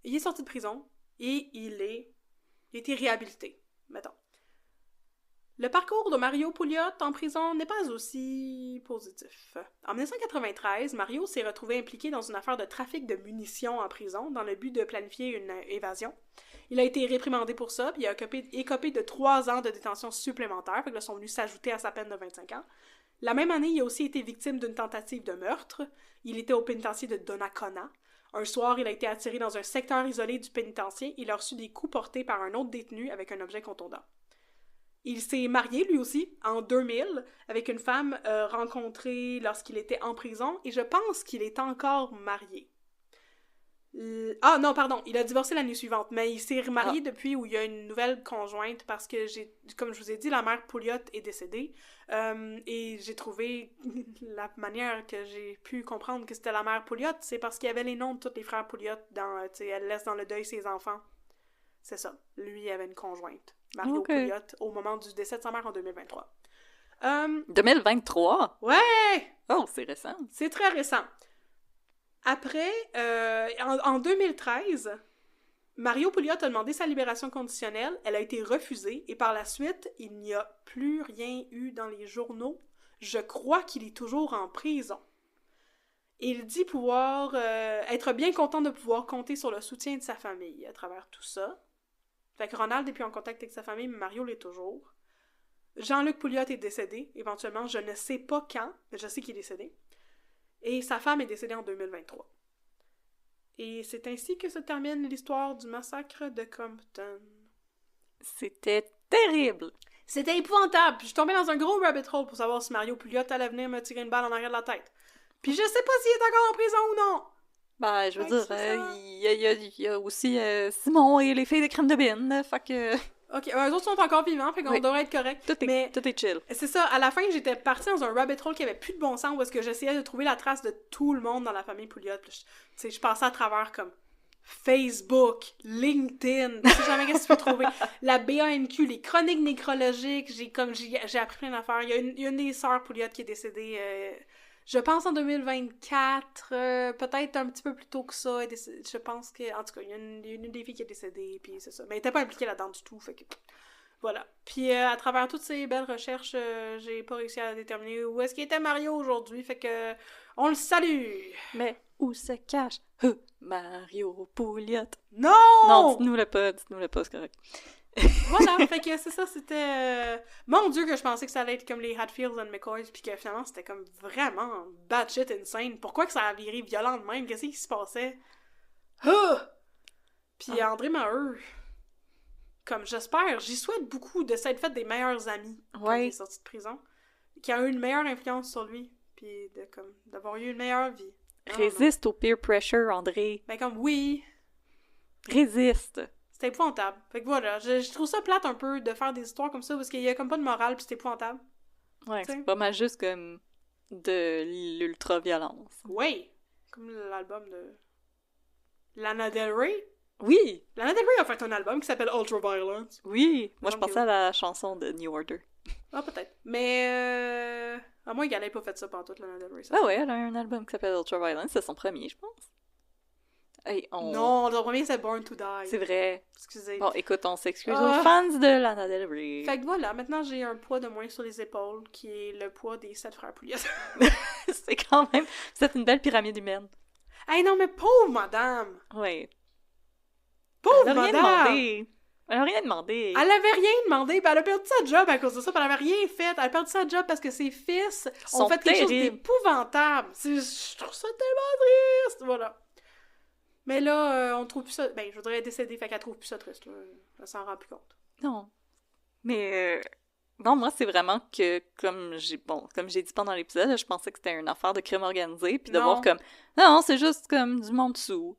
il est sorti de prison et il a été réhabilité, mettons. Le parcours de Mario Pouliot en prison n'est pas aussi positif. En 1993, Mario s'est retrouvé impliqué dans une affaire de trafic de munitions en prison dans le but de planifier une évasion. Il a été réprimandé pour ça, puis il a écopé de 3 ans de détention supplémentaire, fait que là, sont venus s'ajouter à sa peine de 25 ans. La même année, il a aussi été victime d'une tentative de meurtre. Il était au pénitencier de Donnacona. Un soir, il a été attiré dans un secteur isolé du pénitencier. Il a reçu des coups portés par un autre détenu avec un objet contondant. Il s'est marié, lui aussi, en 2000, avec une femme rencontrée lorsqu'il était en prison, et je pense qu'il est encore marié. Ah non, pardon, il a divorcé l'année suivante, mais il s'est remarié depuis où il y a une nouvelle conjointe, parce que, comme je vous ai dit, la mère Pouliot est décédée, et j'ai trouvé la manière que j'ai pu comprendre que c'était la mère Pouliot, c'est parce qu'il y avait les noms de tous les frères Pouliot, elle laisse dans le deuil ses enfants. C'est ça, lui il avait une conjointe. Mario Pouliot, au moment du décès de sa mère en 2023. 2023? Ouais! Oh, c'est récent. C'est très récent. Après, en 2013, Mario Pouliot a demandé sa libération conditionnelle, elle a été refusée, et par la suite, il n'y a plus rien eu dans les journaux. Je crois qu'il est toujours en prison. Il dit pouvoir être bien content de pouvoir compter sur le soutien de sa famille à travers tout ça. Fait que Ronald est plus en contact avec sa famille, mais Mario l'est toujours. Jean-Luc Pouliot est décédé, éventuellement, je ne sais pas quand, mais je sais qu'il est décédé. Et sa femme est décédée en 2023. Et c'est ainsi que se termine l'histoire du massacre de Compton. C'était terrible! C'était épouvantable! Puis je suis tombée dans un gros rabbit hole pour savoir si Mario Pouliot allait venir me tirer une balle en arrière de la tête. Puis je sais pas s'il est encore en prison ou non! Ben, je veux dire, il y a aussi Simon et les filles de Crème de Bine, fait que... Ok, eux autres sont encore vivants, fait qu'on devrait être correct. Tout est chill. C'est ça, à la fin, j'étais partie dans un rabbit hole qui avait plus de bon sens, où est-ce que j'essayais de trouver la trace de tout le monde dans la famille Pouliot. Je passais à travers comme Facebook, LinkedIn, je sais jamais qu'est-ce que tu peux trouver. La BANQ, les chroniques nécrologiques, j'ai appris plein d'affaires. Il y a une des sœurs Pouliot qui est décédée... je pense en 2024, peut-être un petit peu plus tôt que ça. Je pense que, en tout cas, il y a une des filles qui est décédée, puis c'est ça. Mais elle était pas impliquée là-dedans du tout, fait que... Voilà. Puis à travers toutes ces belles recherches, j'ai pas réussi à déterminer où est-ce qu'il était Mario aujourd'hui, fait que... On le salue! Mais où se cache Mario Pouliot? Non! Non, dites-nous le pas, c'est correct. Voilà, fait que c'est ça, c'était... Mon Dieu que je pensais que ça allait être comme les Hatfields and McCoys, puis que finalement c'était comme vraiment bad shit insane. Pourquoi que ça a viré violent de même? Qu'est-ce qui se passait? Puis André Maheu, comme j'espère, j'y souhaite beaucoup de s'être fait des meilleurs amis quand il est sorti de prison, qui a eu une meilleure influence sur lui, puis d'avoir eu une meilleure vie. Résiste au peer pressure, André. Ben comme oui. Résiste. C'était épouvantable. Fait que voilà, je trouve ça plate un peu de faire des histoires comme ça parce qu'il y a comme pas de morale pis c'est épouvantable. Ouais, c'est pas mal juste comme de l'ultra-violence. Oui! Comme l'album de Lana Del Rey. Oui! Lana Del Rey a fait un album qui s'appelle Ultra Violence. Oui! Moi, je pensais à la chanson de New Order. Ah, peut-être. Mais, à moins qu'elle ait pas fait ça pantoute, Lana Del Rey. Ah ouais, elle a un album qui s'appelle Ultra Violence. C'est son premier, je pense. Hey, Non, le premier, c'est Born to Die. C'est vrai. Excusez. Bon, écoute, on s'excuse aux fans de Lana Del Rey. Fait que voilà, maintenant, j'ai un poids de moins sur les épaules, qui est le poids des 7 frères Pouliot. C'est quand même... Vous êtes une belle pyramide humaine. Hey, non, mais pauvre madame! Oui. Pauvre elle a madame! Rien demandé. Elle a rien demandé. Elle avait rien demandé, ben elle a perdu sa job à cause de ça, puis elle avait rien fait. Elle a perdu sa job parce que ses fils ont fait quelque chose d'épouvantable. Je trouve ça tellement triste! Voilà. Mais là, on trouve plus ça... Ben, je voudrais décéder, fait qu'elle trouve plus ça triste, là. Elle s'en rend plus compte. Non. Mais... Non, moi, c'est vraiment que, comme j'ai dit pendant l'épisode, je pensais que c'était une affaire de crime organisé, puis de voir comme... Non, c'est juste comme du monde sous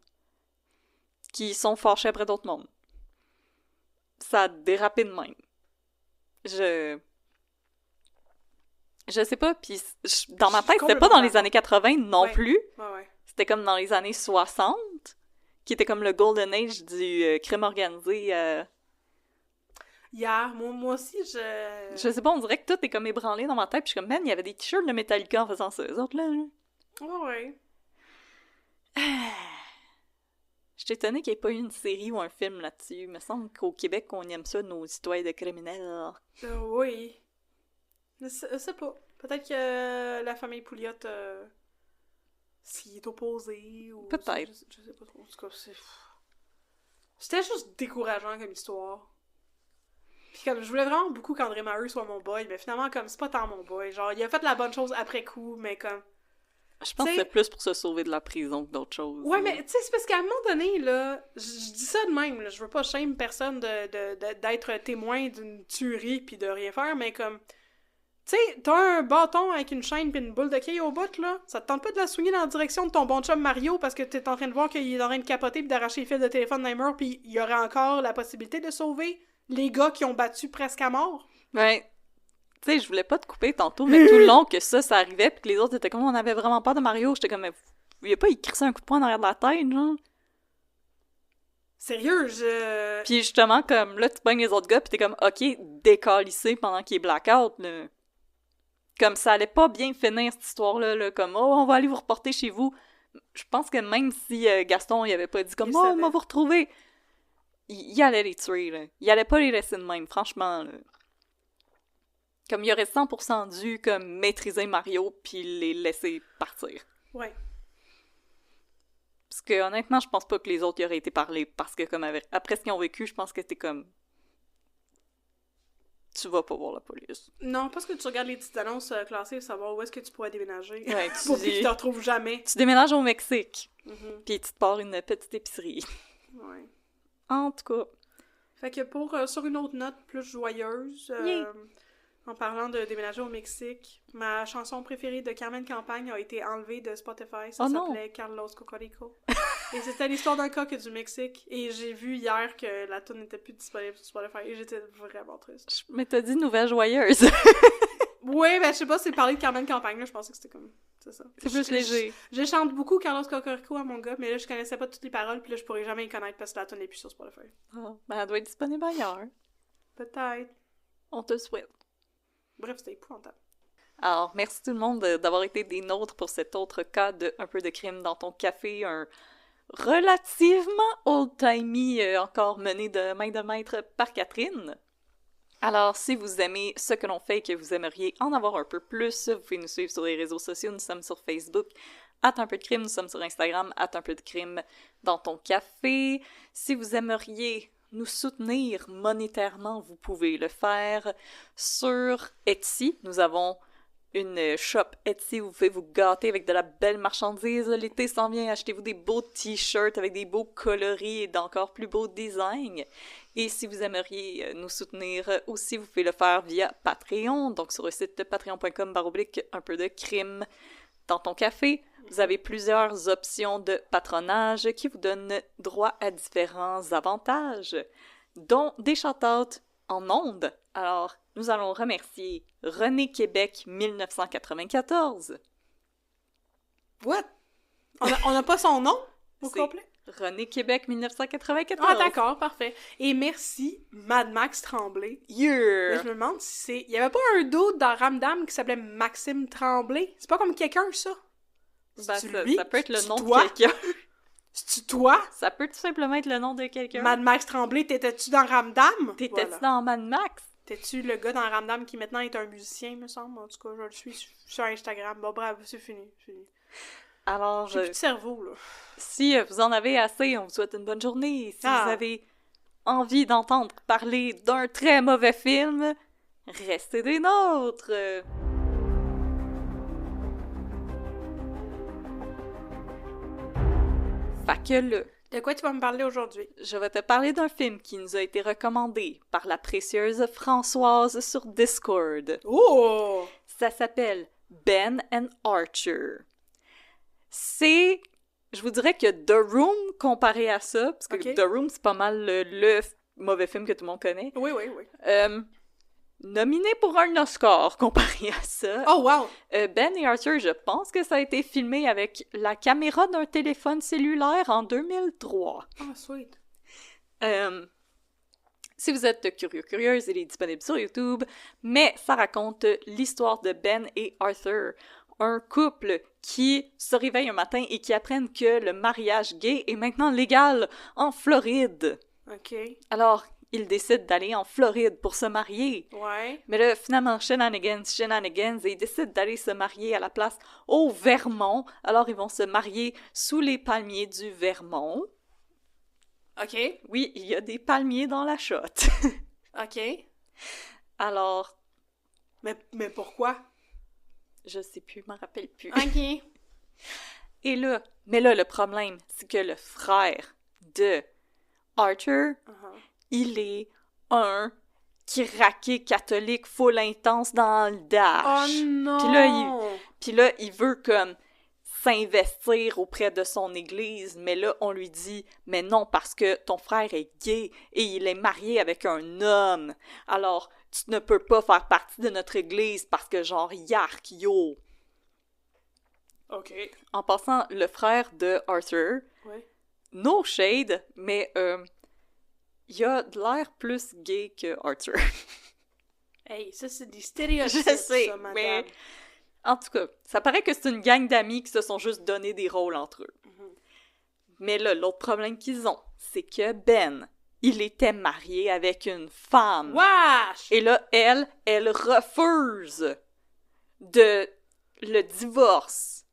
qui sont fâchés après d'autres mondes. Ça a dérapé de même. Je sais pas, puis dans ma tête, c'était pas dans les années 80 non plus. Ouais. C'était comme dans les années 60, qui était comme le golden age du crime organisé. Moi aussi, Je sais pas, on dirait que tout est comme ébranlé dans ma tête, puis je suis comme, man, il y avait des t-shirts de Metallica en faisant ça, eux autres, là. Ouais. Je suis étonnée qu'il n'y ait pas eu une série ou un film là-dessus. Il me semble qu'au Québec, on aime ça, nos histoires de criminels. Oui. Je sais pas. Peut-être que la famille Pouliot s'y est opposée. Ou peut-être. Je sais pas trop. En tout cas, c'était juste décourageant comme histoire. Puis comme, je voulais vraiment beaucoup qu'André Maheu soit mon boy, mais finalement, comme, c'est pas tant mon boy. Genre, il a fait la bonne chose après coup, mais comme... Je pense que c'est plus pour se sauver de la prison que d'autres choses. Ouais, mais tu sais, c'est parce qu'à un moment donné, là, je dis ça de même, là, je veux pas shame personne d'être témoin d'une tuerie pis de rien faire, mais comme, tu sais, t'as un bâton avec une chaîne pis une boule de quilles au bout, là, ça te tente pas de la swinguer dans la direction de ton bon chum Mario parce que t'es en train de voir qu'il est en train de capoter pis d'arracher les fils de téléphone d'un mur pis il y aurait encore la possibilité de sauver les gars qui ont battu presque à mort. Ouais. Tu sais, je voulais pas te couper tantôt, mais tout le long que ça arrivait, pis que les autres étaient comme, on avait vraiment peur de Mario, j'étais comme, il a pas écrit ça un coup de poing en arrière de la tête, genre. Sérieux, Puis justement, comme, là, tu pognes les autres gars, pis t'es comme, ok, décalissé pendant qu'il est blackout, là. Comme, ça allait pas bien finir, cette histoire-là, là, comme, oh, on va aller vous reporter chez vous. Je pense que même si Gaston, il avait pas dit comme, oh, on va vous retrouver, il allait les tuer, là. Il allait pas les laisser de même, franchement, là. Comme, il aurait 100% dû, comme, maîtriser Mario puis les laisser partir. Ouais. Parce que, honnêtement, je pense pas que les autres y auraient été parlés, parce que, comme, après ce qu'ils ont vécu, je pense que t'es comme... Tu vas pas voir la police. Non, parce que tu regardes les petites annonces classées pour savoir où est-ce que tu pourrais déménager. Ouais, pour que tu te retrouves jamais. Tu déménages au Mexique, puis tu te pars une petite épicerie. Ouais. En tout cas. Fait que pour, sur une autre note plus joyeuse... En parlant de déménager au Mexique, ma chanson préférée de Carmen Campagne a été enlevée de Spotify. Ça s'appelait Carlos Cocorico. Et c'était l'histoire d'un coq du Mexique. Et j'ai vu hier que la tune n'était plus disponible sur Spotify. Et j'étais vraiment triste. Mais t'as dit nouvelle joyeuse. Oui, ben je sais pas, c'est parler de Carmen Campagne, là. Je pensais que c'était comme... C'est ça. C'est plus léger. Je chante beaucoup Carlos Cocorico à mon gars, mais là, je connaissais pas toutes les paroles. Puis là, je pourrais jamais y connaître parce que la tune n'est plus sur Spotify. Oh, ben elle doit être disponible ailleurs. Peut-être. On te souhaite. Bref, c'était épouvantable. Alors, merci tout le monde d'avoir été des nôtres pour cet autre cas de Un peu de crime dans ton café, un relativement old-timey encore mené de main de maître par Catherine. Alors, si vous aimez ce que l'on fait et que vous aimeriez en avoir un peu plus, vous pouvez nous suivre sur les réseaux sociaux. Nous sommes sur Facebook, @unpeudecrime, nous sommes sur Instagram, @unpeudecrime dans ton café. Si vous aimeriez nous soutenir monétairement, vous pouvez le faire sur Etsy. Nous avons une shop Etsy où vous pouvez vous gâter avec de la belle marchandise. L'été s'en vient, achetez-vous des beaux t-shirts avec des beaux coloris et d'encore plus beaux designs. Et si vous aimeriez nous soutenir aussi, vous pouvez le faire via Patreon, donc sur le site patreon.com/un peu de crime dans ton café. Vous avez plusieurs options de patronage qui vous donnent droit à différents avantages, dont des shout-outs en ondes. Alors, nous allons remercier René Québec 1994. What? On n'a pas son nom au complet? René Québec 1994. Ah, d'accord, parfait. Et merci, Mad Max Tremblay. Yeah! Mais je me demande si c'est... Il y avait pas un dude dans Ramdam qui s'appelait Maxime Tremblay? C'est pas comme quelqu'un, ça? Ben, ça peut être le nom de quelqu'un. C'est-tu toi? Ça peut tout simplement être le nom de quelqu'un. Mad Max Tremblay, t'étais-tu dans Ramdam? T'étais-tu dans Mad Max? T'es-tu le gars dans Ramdam qui maintenant est un musicien, me semble? En tout cas, je le suis sur Instagram. Bon, bravo, c'est fini. Alors, j'ai plus de cerveau, là. Si vous en avez assez, on vous souhaite une bonne journée. Si vous avez envie d'entendre parler d'un très mauvais film, restez des nôtres! Fait que là... De quoi tu vas me parler aujourd'hui? Je vais te parler d'un film qui nous a été recommandé par la précieuse Françoise sur Discord. Oh! Ça s'appelle Ben and Archer. C'est... Je vous dirais que The Room, comparé à ça, parce que The Room, c'est pas mal le mauvais film que tout le monde connaît. Oui. Nominé pour un Oscar, comparé à ça. Oh, wow! Ben et Archer, je pense que ça a été filmé avec la caméra d'un téléphone cellulaire en 2003. Ah, sweet! Si vous êtes curieuse, il est disponible sur YouTube, mais ça raconte l'histoire de Ben et Arthur, un couple qui se réveille un matin et qui apprennent que le mariage gay est maintenant légal en Floride. OK. Alors, ils décident d'aller en Floride pour se marier. Ouais. Mais là, finalement, shenanigans, et ils décident d'aller se marier à la place au Vermont. Alors, ils vont se marier sous les palmiers du Vermont. OK. Oui, il y a des palmiers dans la shot. OK. Alors... Mais pourquoi? Je sais plus, je m'en rappelle plus. OK. Et là, le problème, c'est que le frère de Archer, il est un craqué catholique full intense dans le dash. Oh non! Puis là, il veut comme s'investir auprès de son église, mais là, on lui dit « Mais non, parce que ton frère est gay et il est marié avec un homme. Alors, tu ne peux pas faire partie de notre église parce que genre, yark, yo! » OK. En passant, le frère de Arthur, no shade, mais il a de l'air plus gay que Arthur. Hey, ça, c'est des stéréotypes, je sais, ça, madame. Mais en tout cas, ça paraît que c'est une gang d'amis qui se sont juste donné des rôles entre eux. Mais là, l'autre problème qu'ils ont, c'est que Ben, il était marié avec une femme. Wesh! Et là, elle refuse de le divorce.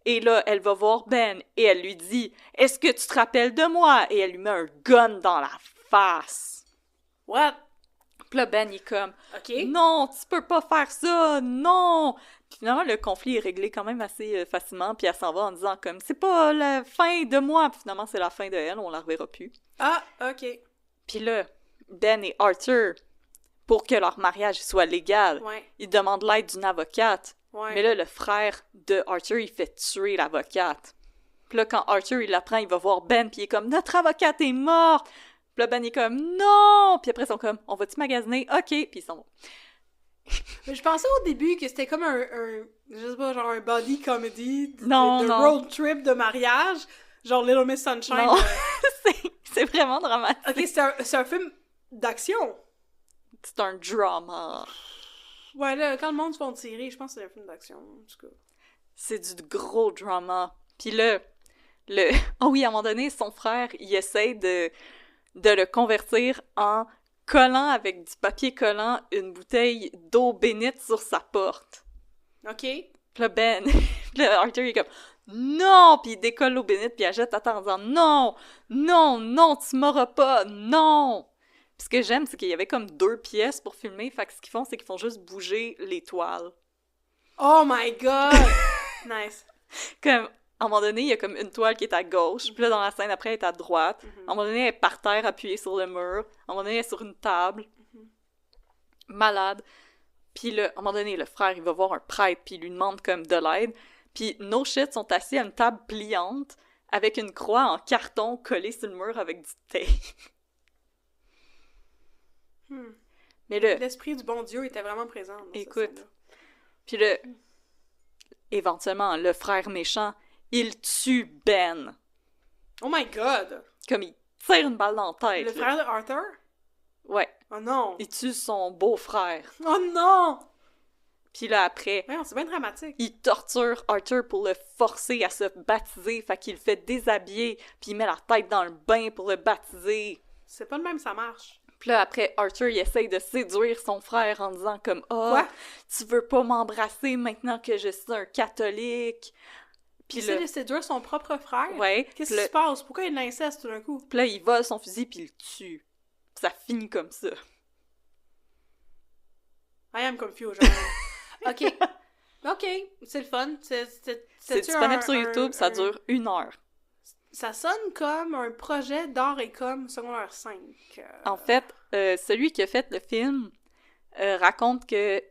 Et là, elle va voir Ben et elle lui dit « Est-ce que tu te rappelles de moi? » Et elle lui met un gun dans la face. What? Puis là, Ben, il est comme OK. « Non, tu peux pas faire ça, non! » Puis finalement, le conflit est réglé quand même assez facilement, puis elle s'en va en disant comme « C'est pas la fin de moi! » Puis finalement, c'est la fin de elle, on la reverra plus. Ah, OK. Puis là, Ben et Arthur, pour que leur mariage soit légal, ils demandent l'aide d'une avocate. Mais là, le frère de Arthur, il fait tuer l'avocate. Puis là, quand Arthur, il l'apprend, il va voir Ben, puis il est comme « Notre avocate est morte! » Puis là, Ben est comme « Non! » Puis après, ils sont comme « On va-tu magasiner? OK! » Puis ils s'en vont. Mais je pensais au début que c'était comme un je sais pas, genre un body comedy de road trip de mariage, genre Little Miss Sunshine. Non, c'est vraiment dramatique. OK, c'est un film d'action. C'est un drama. Ouais, là, quand le monde se font tirer, je pense que c'est un film d'action, en tout cas. C'est du gros drama. Puis là, oh oui, à un moment donné, son frère, il essaie de le convertir en collant avec du papier collant une bouteille d'eau bénite sur sa porte. OK. Puis là, Ben, là, Arthur, il est comme « Non! » Puis il décolle l'eau bénite, puis il jette à terre en disant « Non! Non! Non! Tu m'auras pas! Non! » Puis ce que j'aime, c'est qu'il y avait comme 2 pièces pour filmer, fait que ce qu'ils font, c'est qu'ils font juste bouger les toiles. Oh my God! Nice. Comme, à un moment donné, il y a comme une toile qui est à gauche, puis là, dans la scène, après, elle est à droite. À un moment donné, elle est par terre, appuyée sur le mur. À un moment donné, elle est sur une table. Malade. Puis là, à un moment donné, le frère, il va voir un prêtre, puis il lui demande comme de l'aide. Puis no shit, sont assis à une table pliante, avec une croix en carton collée sur le mur avec du tape. Mais là, l'esprit du bon Dieu était vraiment présent dans écoute, puis là, éventuellement, le frère méchant, il tue Ben. Oh my God! Comme il tire une balle dans la tête. Le frère de Arthur? Ouais. Oh non! Il tue son beau-frère. Oh non! Puis là, après... Ouais, c'est bien dramatique. Il torture Arthur pour le forcer à se baptiser, fait qu'il le fait déshabiller, puis il met la tête dans le bain pour le baptiser. C'est pas de même, ça marche. Puis là, après, Arthur, il essaye de séduire son frère en disant comme « Ah, tu veux pas m'embrasser maintenant que je suis un catholique? » Puis il essaie de séduire son propre frère? Ouais. Qu'est-ce qui se passe? Pourquoi il l'inceste tout d'un coup? Puis là, il vole son fusil puis il le tue. Puis ça finit comme ça. I am confused. OK. OK, c'est le fun. C'est disponible sur YouTube, ça dure 1 heure. Ça sonne comme un projet d'art et com secondaire 5. En fait, celui qui a fait le film raconte que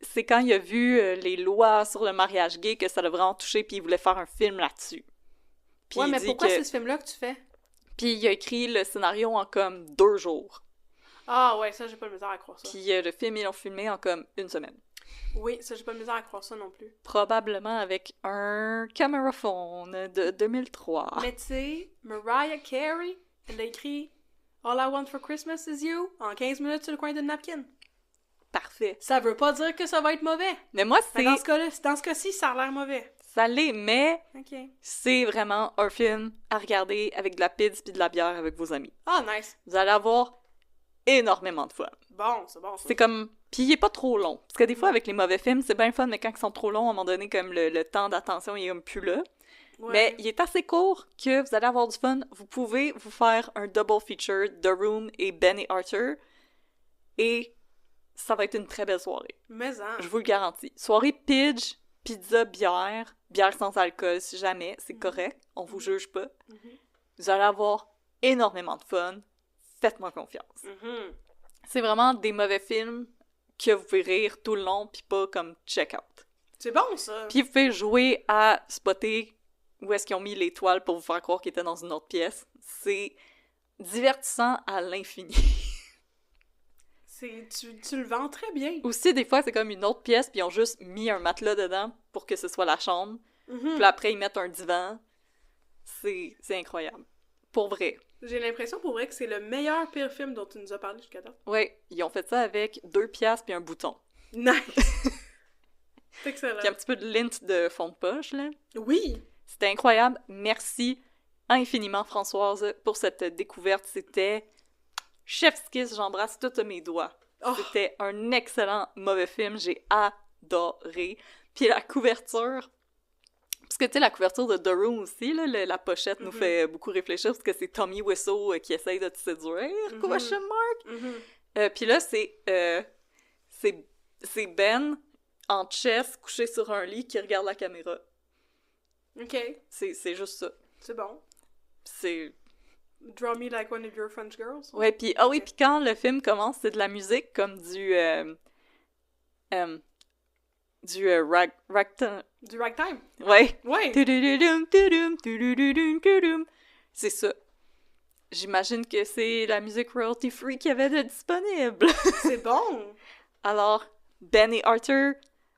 c'est quand il a vu les lois sur le mariage gay que ça l'a vraiment touché, puis il voulait faire un film là-dessus. Puis mais pourquoi c'est ce film-là que tu fais? Puis il a écrit le scénario en comme 2 jours. Ah ouais, ça j'ai pas le misère à croire ça. Puis le film, ils l'ont filmé en comme 1 semaine. Oui, ça j'ai pas le misère à croire ça non plus. Probablement avec un cameraphone de 2003. Mais tu sais, Mariah Carey, elle a écrit All I Want for Christmas is You en 15 minutes sur le coin d'une napkin. Parfait. Ça veut pas dire que ça va être mauvais. Mais moi, c'est... Dans ce cas-ci, ça a l'air mauvais. Ça l'est, mais okay. C'est vraiment un film à regarder avec de la pizza puis de la bière avec vos amis. Ah, nice. Vous allez avoir énormément de fun. Bon, c'est bon. C'est comme... Puis il est pas trop long. Parce que des fois, avec les mauvais films, c'est bien fun, mais quand ils sont trop longs, à un moment donné, comme le temps d'attention, il est comme plus là. Ouais. Mais il est assez court que vous allez avoir du fun. Vous pouvez vous faire un double feature, The Room et Ben et Arthur. Et ça va être une très belle soirée. Mais hein. Je vous le garantis. Soirée pidge, pizza, bière sans alcool, si jamais, c'est correct. On vous juge pas. Vous allez avoir énormément de fun. Faites-moi confiance. C'est vraiment des mauvais films que vous pouvez rire tout le long, puis pas comme check-out. C'est bon, ça! Puis vous pouvez jouer à spotter où est-ce qu'ils ont mis l'étoile pour vous faire croire qu'ils étaient dans une autre pièce. C'est divertissant à l'infini. Tu le vends très bien. Aussi, des fois, c'est comme une autre pièce, puis ils ont juste mis un matelas dedans pour que ce soit la chambre. Puis après, ils mettent un divan. C'est incroyable. Pour vrai. J'ai l'impression, pour vrai, que c'est le meilleur pire film dont tu nous as parlé jusqu'à date. Oui, ils ont fait ça avec 2 piastres puis un bouton. Nice! C'est excellent. Puis un petit peu de lint de fond de poche, là. Oui! C'était incroyable. Merci infiniment, Françoise, pour cette découverte. C'était chef's kiss, j'embrasse tous mes doigts. Oh. C'était un excellent mauvais film. J'ai adoré. Puis la couverture... Parce que, tu sais, la couverture de The Room aussi, là, la pochette nous fait beaucoup réfléchir, parce que c'est Tommy Wiseau qui essaye de te séduire, question mark! Puis là, c'est Ben, en chess, couché sur un lit, qui regarde la caméra. OK. C'est juste ça. C'est bon. C'est... Draw me like one of your French girls? Ouais, puis oui, puis quand le film commence, c'est de la musique, comme du ragtime. Du ragtime? Ouais. Ouais. C'est ça. J'imagine que c'est la musique royalty free qu'il y avait de disponible. C'est bon. Alors, Ben et Arthur,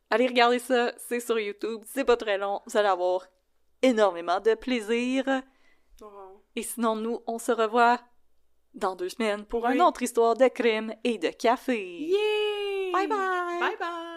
allez regarder ça, c'est sur YouTube, c'est pas très long, vous allez avoir énormément de plaisir. Oh. Et sinon, nous, on se revoit dans 2 semaines pour une autre histoire de crime et de café. Yay! Bye bye! Bye bye!